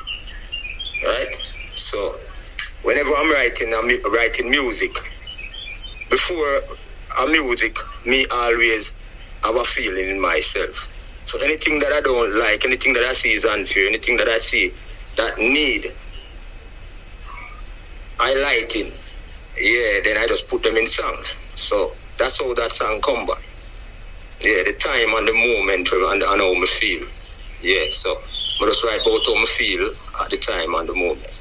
B: right? So whenever I'm writing music, before a music, me always have a feeling in myself. So anything that I don't like, anything that I see is unfair, anything that I see that need highlighting, yeah, then I just put them in songs. So that's how that song come by. Yeah, the time and the moment and how me feel. Yeah, so I just write about how me feel at the time and the moment.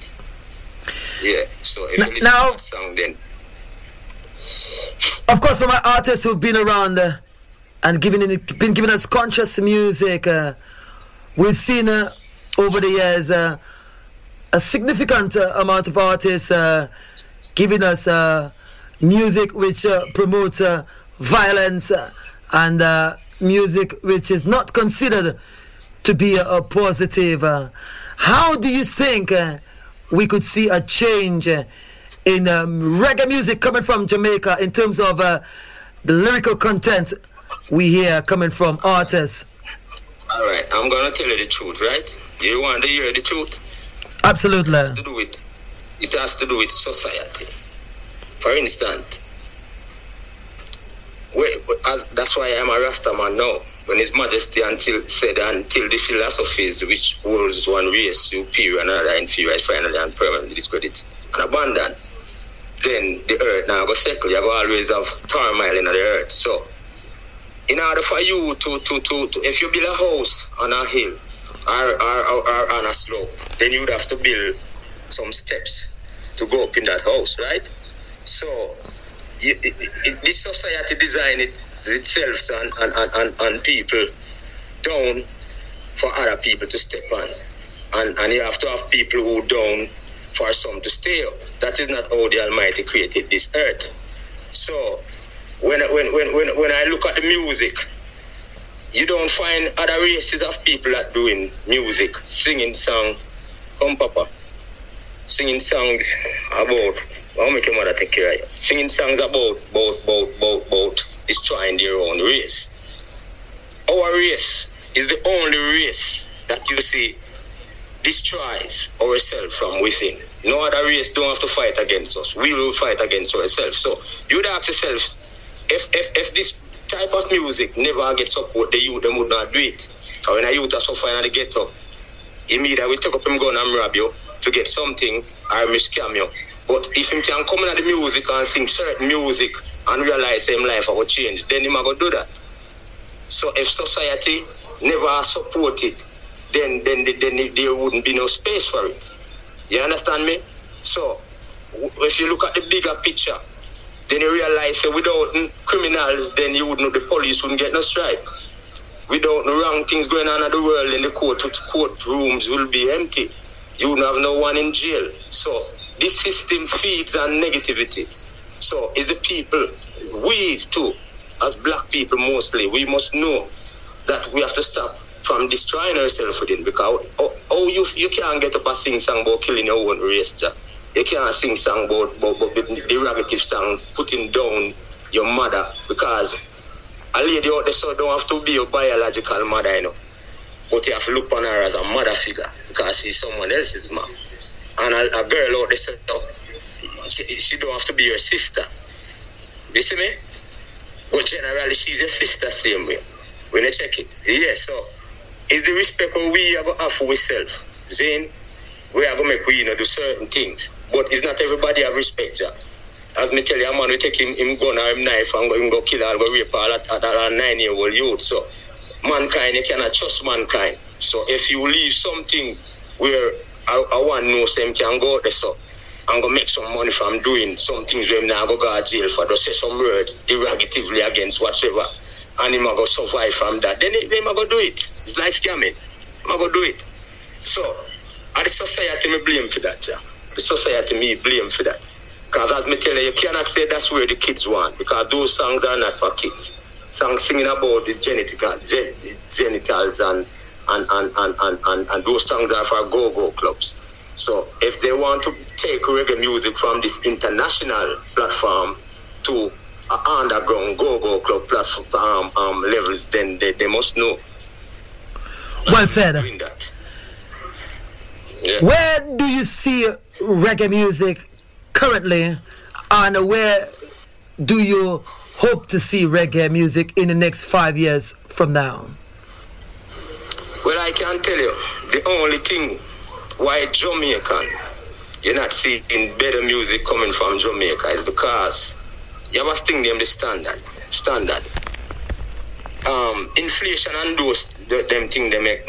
B: Yeah, so if you listen to that song then.
A: Of course, for my artists who've been around and been giving us conscious music. We've seen over the years a significant amount of artists giving us music which promotes violence and music which is not considered to be a positive. How do you think we could see a change in reggae music coming from Jamaica in terms of the lyrical content we hear coming from artists?
B: All right, I'm going to tell you the truth, right? You want to hear the truth?
A: Absolutely.
B: It has to do with society. For instance, that's why I'm a Rastaman now. When His Majesty said until the philosophies which holds one race superior and another inferior is finally and permanently discredited and abandoned, then the earth now go settle. You have always have turmoil in the earth. So, in order for you to if you build a house on a hill or on a slope, then you would have to build some steps to go up in that house, right? So, this society designed itself and people down for other people to step on. And you have to have people who down for some to stay up. That is not how the Almighty created this earth. So, when I look at the music, you don't find other races of people that doing music, singing songs, come papa, singing songs about, I'll make your mother take care of you, singing songs about destroying their own race. Our race is the only race that you see destroys ourselves from within. No other race don't have to fight against us. We will fight against ourselves. So you would ask yourself, if this type of music never gets support, the youth them would not do it. Or when a youth are suffering and they get up, immediately we take up him gun and rob you to get something or scam you. But if him can come in at the music and sing certain music and realize him life will change, then he might go do that. So if society never support it, then there wouldn't be no space for it. You understand me? So if you look at the bigger picture, then you realize that without criminals, then you wouldn't, the police wouldn't get no strike. Without no wrong things going on in the world, then the courtrooms will be empty. You wouldn't have no one in jail. So this system feeds on negativity. So it's the people, we too, as black people mostly, we must know that we have to stop from destroying ourselves within, because you can't get up and sing song about killing your own race. You can't sing song about derogative song, putting down your mother, because a lady out there so don't have to be your biological mother, you know. But you have to look on her as a mother figure, because she's someone else's mom. And a girl out there so she don't have to be your sister. You see me? But generally she's your sister same way. When you check it. Yeah, so it's the respect we have for ourselves. Then we are going to make we do certain things. But it's not everybody have respect, Jack. As me tell you, a man will take him gun or him knife and go kill or go rape all at a 9-year-old youth. So mankind, you cannot trust mankind. So if you leave something where I want to know so him can go out there so and go make some money from doing some things where him now go to jail for, just say some word derogatively against whatsoever, and him go survive from that, then he go do it. It's like scamming. He go do it. So the society me blame for that, yeah. The society me blame for that. Because as me tell you cannot say that's where the kids want, because those songs are not for kids. Songs singing about the genitals and those songs are for go-go clubs. So if they want to take reggae music from this international platform to underground go-go club platform levels, then they must know.
A: Well said.
B: Yeah.
A: Where do you see reggae music currently, and where do you hope to see reggae music in the next 5 years from now?
B: Well, I can tell you, the only thing why Jamaican you're not seeing better music coming from Jamaica is because you have a thing named the standard. Inflation and them things they make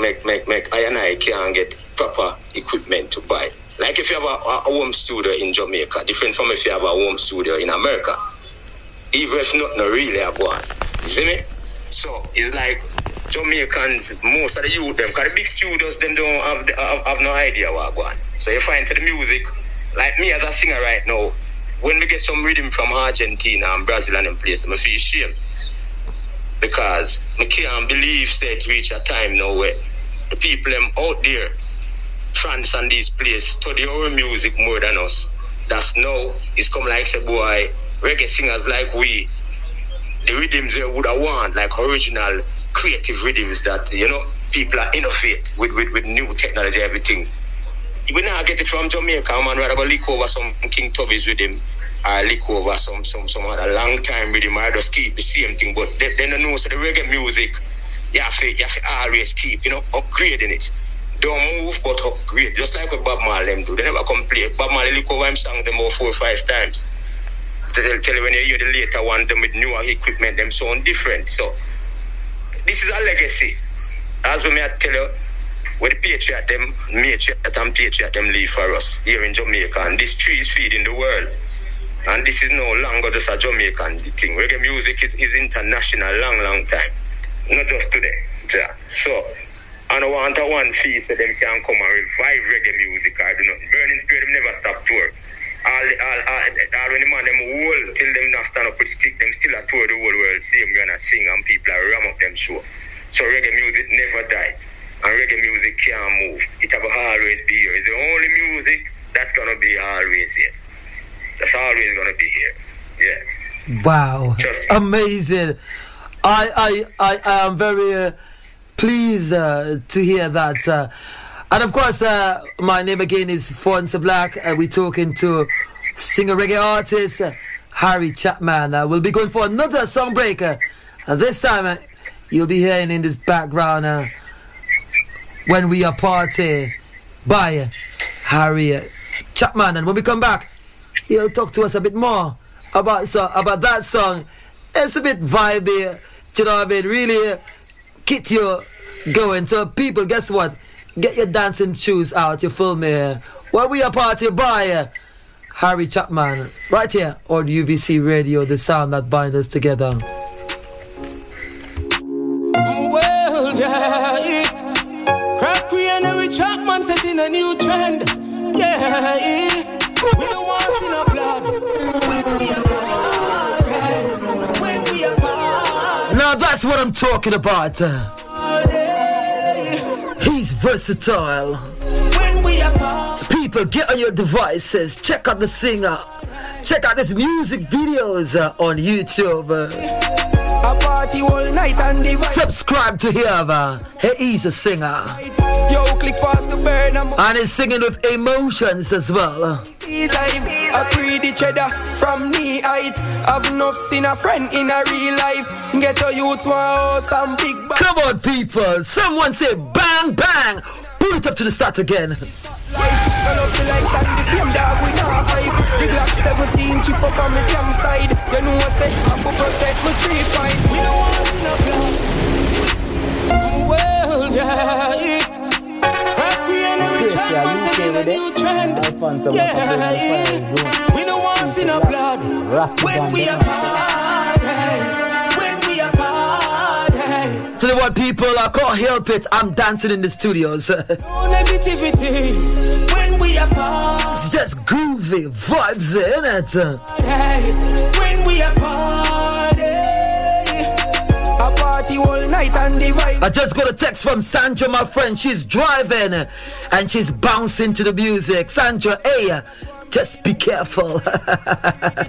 B: I and I can't get proper equipment to buy. Like if you have a home studio in Jamaica, different from if you have a home studio in America. Even if nothing really have one. You see me? So it's like Jamaicans, most of the youth them, because the big studios them don't have no idea what going on. So you find to the music, like me as a singer right now, when we get some rhythm from Argentina and Brazil and them places, I feel shame. Because I can't believe that it reach a time now where the people them out there, France and these places, study our music more than us. That's now, it's come like say boy, reggae singers like we, the rhythms they would have want, like original creative rhythms that, you know, people are innovate with new technology, everything. We now get it from Jamaica, man, rather lick over some King Tubby's with him, or lick over some other long time with him, or just keep the same thing. But they don't know, so the reggae music, you have to always keep, you know, upgrading it. Don't move, but upgrade. Just like what Bob Marley do. They never complain. Bob Marley lick over him song them about 4 or 5 times. They'll tell you when you hear the later one, them with newer equipment, them sound different. So, this is a legacy. As we may tell you, where the patriot them leave for us here in Jamaica, and this tree is feeding the world. And this is no longer just a Jamaican thing. Reggae music is international, long time. Not just today. Yeah. So, I don't want a one fee so them can come and revive reggae music or do nothing. Burning Spirit them never stop tour. All when the man them whole till them not stand up with stick, them still a tour the whole world, same way and a sing and people are ram up them show. So reggae music never die. And reggae music can't move. It will always be here. It's the only music that's gonna be always here. That's always gonna be here. Yeah.
A: Wow. Amazing. I am very pleased to hear that. And of course, my name again is Fonso Black. We're talking to singer reggae artist Harry Chapmann. We'll be going for another song break. This time, you'll be hearing in this background When We Are Party by Harry Chapmann. And when we come back, he'll talk to us a bit more about that song. It's a bit vibey, you know what I mean? Really get you going. So people, guess what? Get your dancing shoes out, you feel me? When We Are Party by Harry Chapmann, right here on UVC Radio, the sound that binds us together.
C: Well, yeah. Crack and Harry Chapmann setting a new trend. Yeah, we don't want to see no blood. When we are party, when we are party.
A: Now that's what I'm talking about. He's versatile.
C: When we are party.
A: People, get on your devices. Check out the singer. Check out his music videos on YouTube.
C: A party all night and divide.
A: Subscribe to him. He's a singer.
C: Yo, click past the burn.
A: And he's singing with emotions as well.
C: He's a pretty cheddar from knee height. I've enough seen a friend in a real life. Get a youth one some big bang.
A: Come on, people. Someone say bang, bang. Pull it up to the start again.
C: Turn up the lights and the flame dog with no hype. The Glock 17 chip up on my damn side. You know I say I for protect my 3 points. We don't want to see no blood. Well, yeah. Happy and every Chapmann setting a new trend. Yeah. We don't want to see no blood. When we are party. When we are party.
A: To the what people, I can't help it. I'm dancing in the studios.
C: No negativity. When we are party.
A: It's just groovy vibes, innit?
C: When we are party. A party all night and divide.
A: I just got a text from Sandra, my friend. She's driving and she's bouncing to the music. Sandra, hey, just be careful.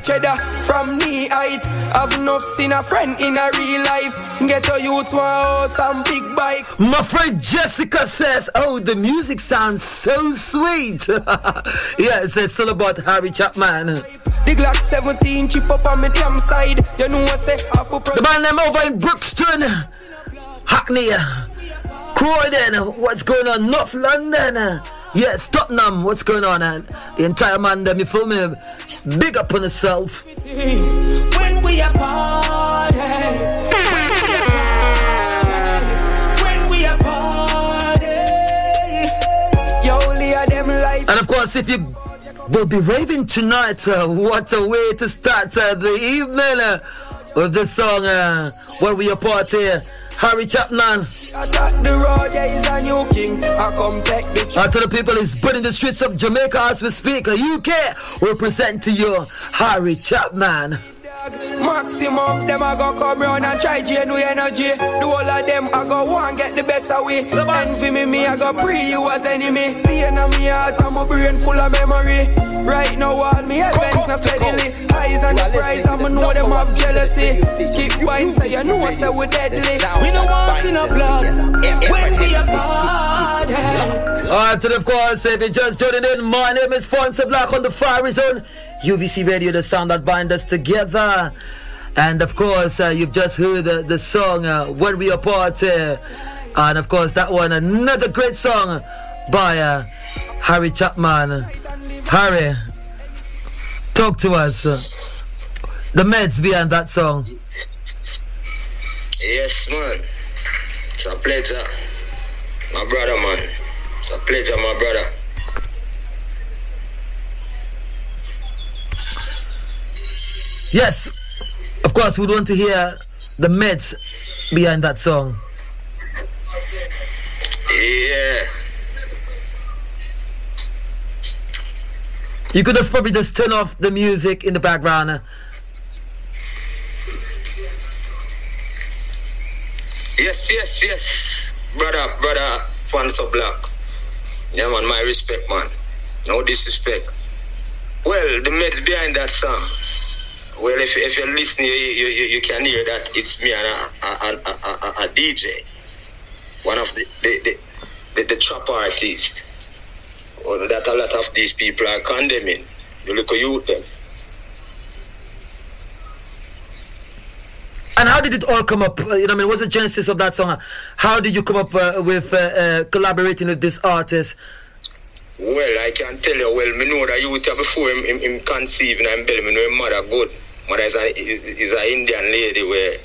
C: Cheddar from knee height. I've enough seen a friend in a real life. Get a youth one some big bike.
A: My friend Jessica says, oh, the music sounds so sweet. Yes, it's all about Harry Chapmann.
C: The Glock 17 chip up on my damn side. You know what I say?
A: The man them over in Brookston, Hackney, Croydon, what's going on? North London. Yes, Tottenham, what's going on? The entire man them, you feel me? Big up on yourself.
C: When we are party. When we are party. Yo, Leah, them life.
A: And of course, if you will be raving tonight, what a way to start the evening. with this song, When We Apart here. Harry Chapman.
C: The road, there is a new king. I come take the
A: to the people is burning the streets of Jamaica as we speak. UK represent to you Harry Chapman.
C: Maximum, them I go come round and try genuine energy. The whole of them I go want get the best away. Envy me, I go pre you as enemy. Pain on me heart and my brain full of memory. Right now all me heavens not steadily. Eyes on the prize and I know them have jealousy. Skip wine so you know say we deadly. We don't want to see no blood when we apart.
A: Alright, and of course, if you just joining in, my name is Fonso Black on the Fiery Zone. UVC Radio, the sound that binds us together. And of course, you've just heard the song When We Apart. And of course, that one, another great song by Harry Chapman. Harry, talk to us. The meds behind that song.
B: Yes, man. It's a pleasure. My brother, man. It's a pleasure, my brother.
A: Yes, of course, we'd want to hear the meds behind that song.
B: Yeah.
A: You could just probably just turn off the music in the background.
B: Yes. Brother, Fonso Black. Yeah, man, my respect, man. No disrespect. Well, the meds behind that song. Well, if you're listening, you can hear that it's me and a DJ, one of the trap artists, that a lot of these people are condemning. You look at youth them.
A: And how did it all come up? What's the genesis of that song? How did you come up with collaborating with this artist?
B: Well, I can tell you, me know that youth before him conceiving and belly, me know him mother good. Mother is an Indian lady where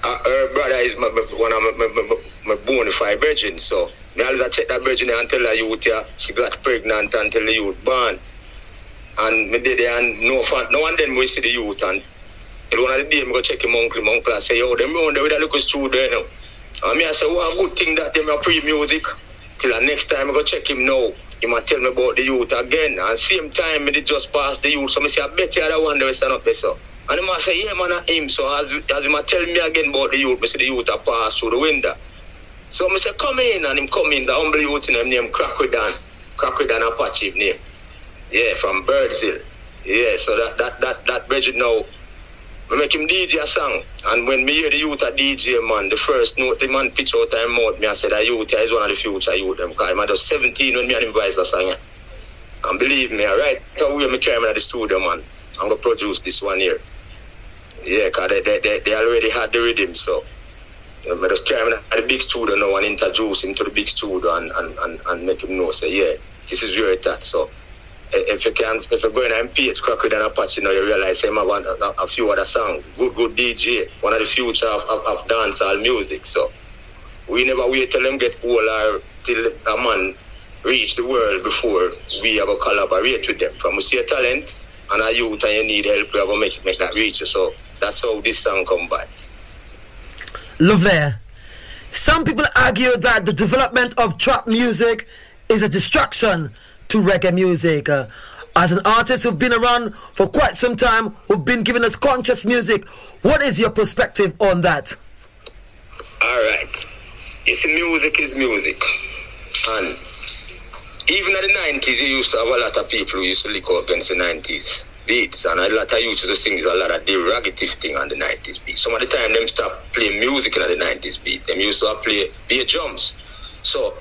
B: her brother is one of my bona fide virgin. So I always check that virgin and tell her youth she got pregnant until the youth born. And me did it and no one then we see the youth and one of the day I go check him uncle and say, yo, them round there with a little studio now. And me I say, what a good thing that them are pre-music. Till the next time I go check him now. He might tell me about the youth again. And same time, I just pass the youth. So I say, I bet you the one that will stand up there, so. And he might say, yeah, man, I him. So as he might tell me again about the youth, I say the youth are pass through the window. So I say, come in. And him come in, the humble youth in him name, Crackwidon Apache name. Yeah, from Birdshill. Yeah, so that Bridget now, I make him DJ a song. And when me hear the youth a DJ, man, the first note the man pitch out of him mouth, me I said that youth is one of the future youth them. Because I'm just 17 when me and him voice a song. And believe me, right away me came in the studio, man. I'm going to produce this one here. Yeah, because they already had the rhythm, so. I just came in the big studio now and introduce him to the big studio and make him know, say, yeah, this is where it's at, so. If you're going to MP, it's Crocodile and Apache, you realize him have a few other songs. Good DJ, one of the future of dancehall music. So we never wait till them get old or till a man reach the world before we have a collaborate with them. From we see a talent and a youth and you need help, we have to make that reach. So that's how this song come by.
A: Lovely. Some people argue that the development of trap music is a distraction to reggae music. As an artist who've been around for quite some time, who've been giving us conscious music, what is your perspective on that?
B: Alright. You see, music is music. And even in the 90s, you used to have a lot of people who used to lick up against the 90s beats. And a lot of used to sing a lot of derogative thing on the 90s beats. Some of the time, them stop playing music in the 90s beat. Them used to play beat drums. So,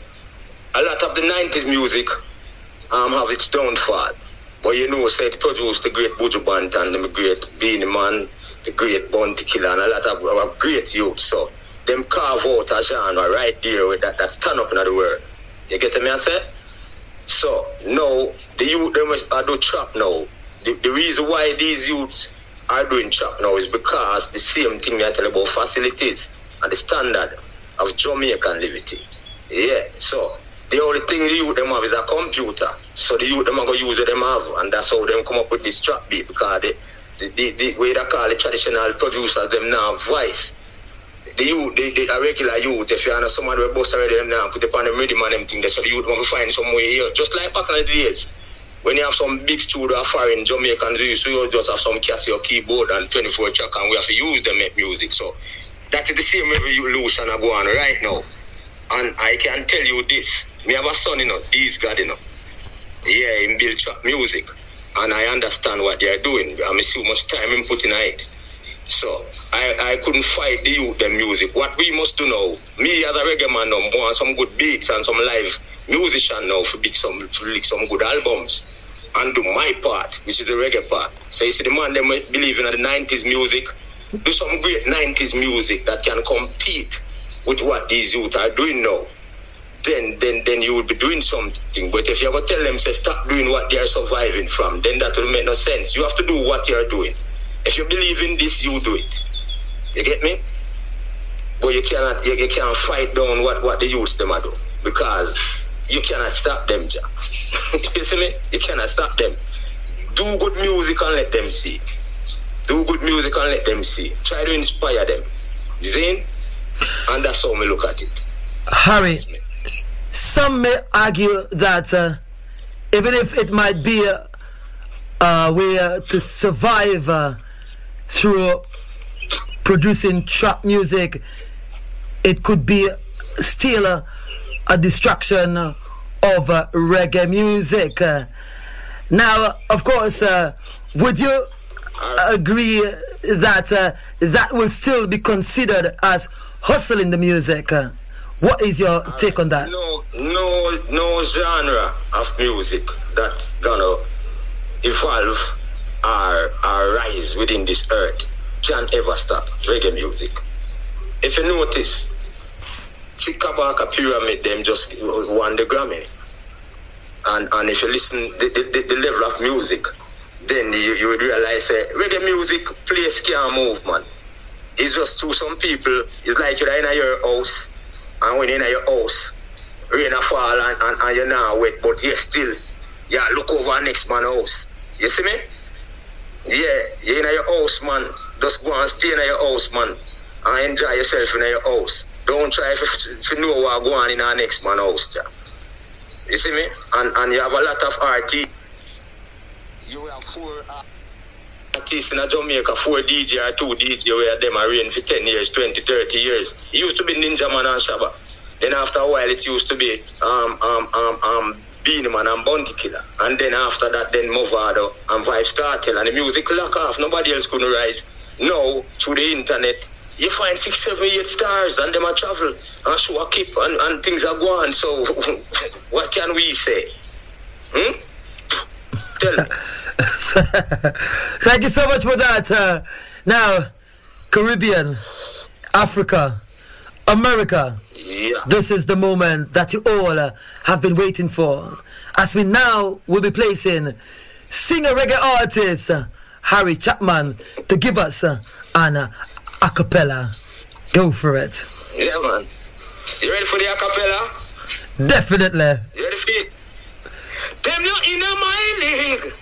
B: a lot of the 90s music have its downfall. But you know, say it produced the great Buju Banton, the great Beanie Man, the great Bounty Killer, and a lot of great youth. So, them carve out a genre right there with that stand up in the world. You get me, I say? So, now, the youth, them are doing trap now. The reason why these youths are doing trap now is because the same thing I tell about facilities and the standard of Jamaican liberty. Yeah, so the only thing the youth them have is a computer. So the youth them are going to use what them have, and that's how them come up with this trap beat, because the way they call the traditional producers, them now voice. The regular youth, if you are someone who boss already them now, put upon the rhythm and them thing, so the youth want to find some way here. Just like back in the days, when you have some big studio foreign Jamaicans, so you just have some Casio keyboard and 24 track, and we have to use them make music. So that is the same evolution I go on right now. And I can tell you this, me have a son, he's God, Yeah, in build trap music. And I understand what they are doing. I see how much time in putting it. So I couldn't fight the youth them music. What we must do now, me as a reggae man now, want some good beats and some live musician now for lick some good albums and do my part, which is the reggae part. So you see the man them believe in the 90s music, do some great 90s music that can compete with what these youth are doing now. Then you will be doing something. But if you ever tell them say stop doing what they are surviving from, then that will make no sense. You have to do what you are doing. If you believe in this, you do it. You get me? But you can't fight down what the youths them are do. Because you cannot stop them, Jack. You see me? You cannot stop them. Do good music and let them see. Do good music and let them see. Try to inspire them. You see? And that's how we look at it.
A: Harry, some may argue that even if it might be a way to survive through producing trap music, it could be still a distraction of reggae music. Now, of course, would you agree that that will still be considered as hustling the music? What is your take on that?
B: No genre of music that's gonna evolve or rise within this earth can ever stop reggae music. If you notice, Chikabaka Pyramid them just won the Grammy. And if you listen the level of music, then you would realize reggae music place can't move, man. It's just to some people, it's like you're in your house, and when you're in your house, rain a fall and you're not wet, but you still, look over next man's house. You see me? Yeah, you're in your house, man. Just go and stay in your house, man, and enjoy yourself in your house. Don't try to know what's going on in our next man's house, ja. You see me? And you have a lot of artists. You have 4 artists in Jamaica, 4 DJ or 2 DJ where them are reigning for 10 years, 20, 30 years. It used to be Ninja Man and Shabba. Then after a while it used to be Beanie Man and Bounty Killer. And then after that, then Movado and Vibes Cartel. And the music lock off. Nobody else couldn't rise. Now, through the internet, you find 6, 7, 8 stars and them are travel and show a keep and things are going. So, what can we say? Tell me.
A: Thank you so much for that. Now, Caribbean, Africa, America.
B: Yeah.
A: This is the moment that you all have been waiting for. As we now will be placing singer reggae artist Harry Chapmann to give us an a cappella. Go for it.
B: Yeah, man. You ready for the a cappella?
A: Definitely.
B: You ready for it? Them not in my league.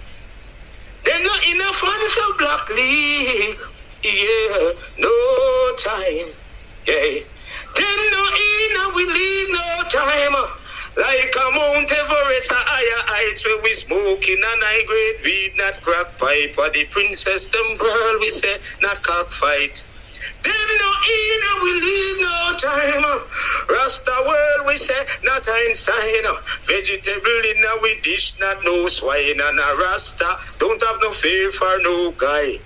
B: Them not in a Fonso Black league. Yeah, no time. Yeah. Them no in, we leave no time. Like a Mount Everest, a higher heights where we smoking and high grade weed, not crack pipe. Or the princess, them girl, we say, not cockfight. Them no in, we leave no time. Rasta world, we say, not Einstein. Vegetable in a we dish, not no swine. And a Rasta don't have no fear for no guy.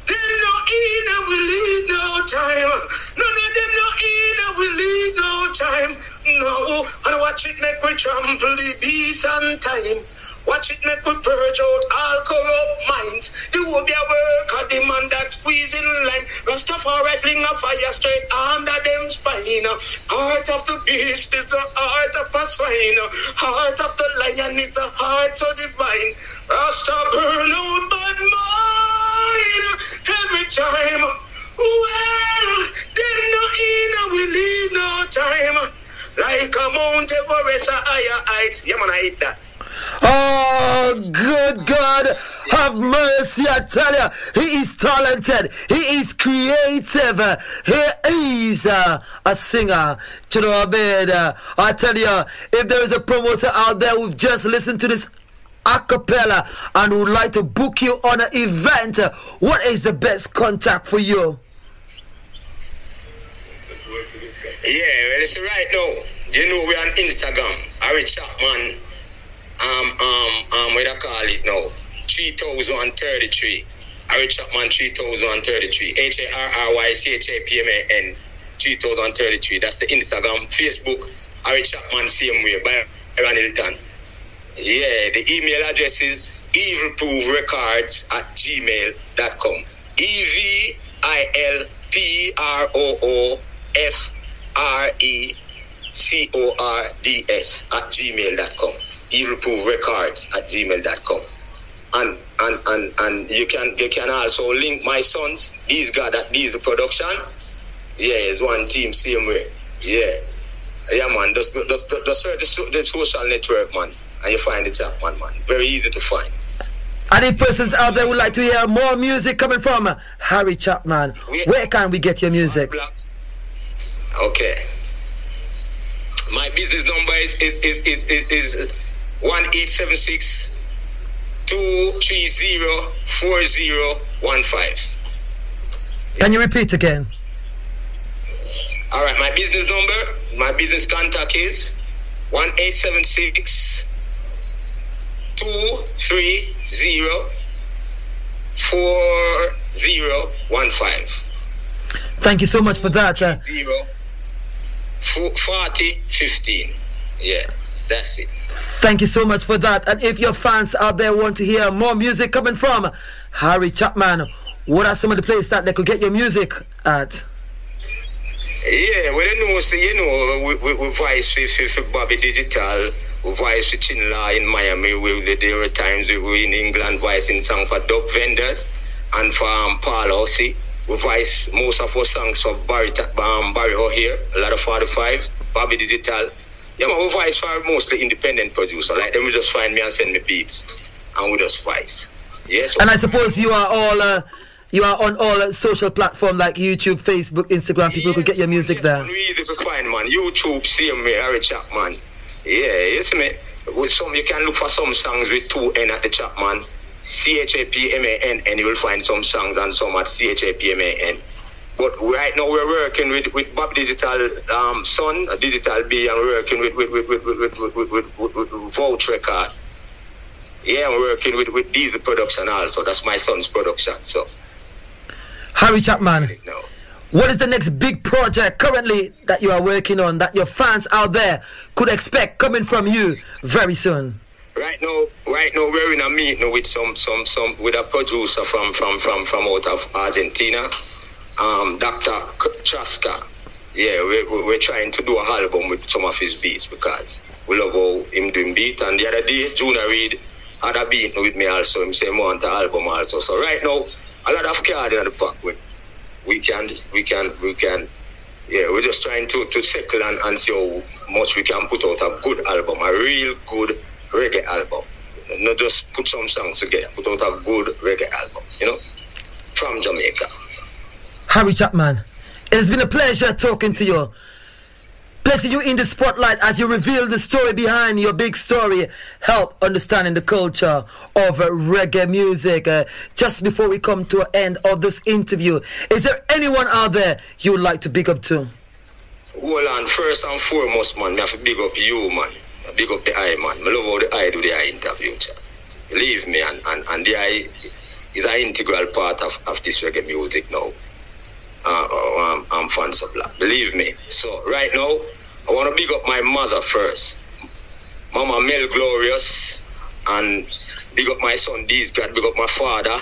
B: Them no in, we leave no time. None of them no in, we leave no time. No, and watch it make we trample the beast and time. Watch it make we purge out all corrupt minds. The will be a work of the man that squeezing lime. Rastafari fling a fire straight under them spine. Heart of the beast is the heart of a swine. Heart of the lion is the heart so divine. Rasta burn out bad mind every time. Well, them no in, we leave no time. Like a Mount Everest, a higher heights. Yeah, man, I hate that.
A: Oh, good God, have mercy, I tell you. He is talented. He is creative. He is a singer. You know what I mean? I tell you, if there is a promoter out there who just listened to this a cappella and would like to book you on an event, what is the best contact for you?
B: Yeah, well, it's right now. You know, we're on Instagram. Harry Chapman. What do I call it now? 3033. Harry Chapman 3033. HARRYCHAPMAN 3033. That's the Instagram. Facebook, Harry Chapman, same way, by Aaron Hilton. Yeah, the email address is evilproofrecords@gmail.com. evilproofrecords@gmail.com. evilproofrecords@gmail.com. And you can also link my sons. These guys that these the production. Yeah, it's one team, same way. Yeah, man. Just search the social network, man, and you find the Chapman, man. Very easy to find.
A: And if persons out there would like to hear more music coming from Harry Chapman, where can we get your music?
B: Okay. My business number is 1876 230 4015.
A: Can you repeat again?
B: All right, my business contact is 1876 230 4015.
A: Thank you so much for that.
B: 4015. Yeah, that's it.
A: Thank you so much for that. And if your fans out there want to hear more music coming from Harry Chapman, what are some of the places that they could get your music at?
B: Yeah, well, you know, we voice for Bobby Digital, we voice for Chinla in Miami, there were times we were in England voicing songs for Dub Vendors and for Paul Hossie. We voice most of our songs for Barry O'Hare, a lot of 45, Bobby Digital. Yeah, man, we voice for mostly independent producer. Like them, we just find me and send me beats, and we just voice. Yes.
A: And I suppose you are on all social platforms like YouTube, Facebook, Instagram. People could get your music there.
B: We easy to find, man. YouTube, same way, Harry Chapman. Yeah, you see me. With some, you can look for some songs with 2 N at the Chapman. CHAPMAN, and you will find some songs and some at CHAPMAN. But right now we're working with Bob Digital son, Digital B, and we're working with Vouch Record. Yeah, I'm working with Diesel production also. That's my son's production. So
A: Harry Chapman, what is the next big project currently that you are working on that your fans out there could expect coming from you very soon?
B: Right now we're in a meeting with some with a producer from out of Argentina, Dr. Traska. Yeah, we're trying to do an album with some of his beats because we love how him doing beat. And the other day, Junior Reid had a beat with me also. Him say more on the album also. So right now, a lot of cards in the pack. We can. Yeah, we're just trying to settle and see how much we can put out a good album, a real good reggae album. Not just put some songs together, put out a good reggae album, from Jamaica.
A: Harry Chapman, it has been a pleasure talking to you. Placing you in the spotlight as you reveal the story behind your big story, help understanding the culture of reggae music. Just before we come to an end of this interview, is there anyone out there you would like to big up to?
B: Well, and first and foremost, man, I have to big up you, man. Big up the eye, man. I love how the eye do the eye interview. Believe me, and the eye is an integral part of this reggae music now. I'm Fonso Black. Believe me. So right now, I want to big up my mother first. Mama Mel Glorious, and big up my son Deez God, big up my father.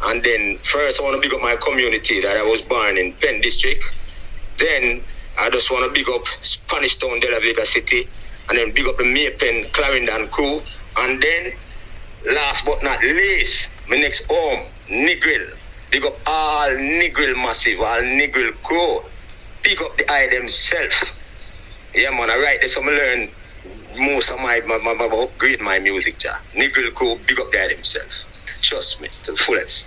B: And then first I want to big up my community that I was born in Penn District. Then I just want to big up Spanish Town, De La Vega City. And then big up the Maypen, Clarendon crew. And then, last but not least, my next home, Negril. Big up all Negril massive, all Negril crew. Big up the eye themselves. Yeah, man, I write this, so I learn most of my upgrade my music, ja. Nigel Cole, big up guy himself. Trust me, to the fullest.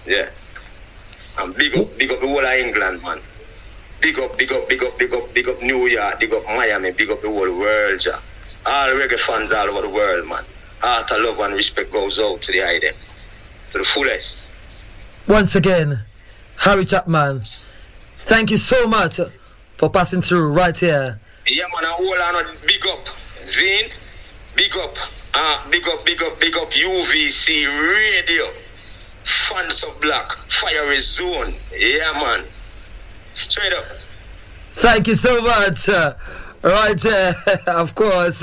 B: Yeah. And big up the whole of England, man. Big up New York, big up Miami, big up the whole world, ja. All reggae fans all over the world, man. Heart of love and respect goes out to the item. To the fullest.
A: Once again, Harry Chapman, thank you so much for passing through right here.
B: Yeah, man, I hold on, big up Zane, big up UVC Radio, Fonso Black Fiery Zone. Yeah, man, straight up.
A: Thank you so much. Right there, of course.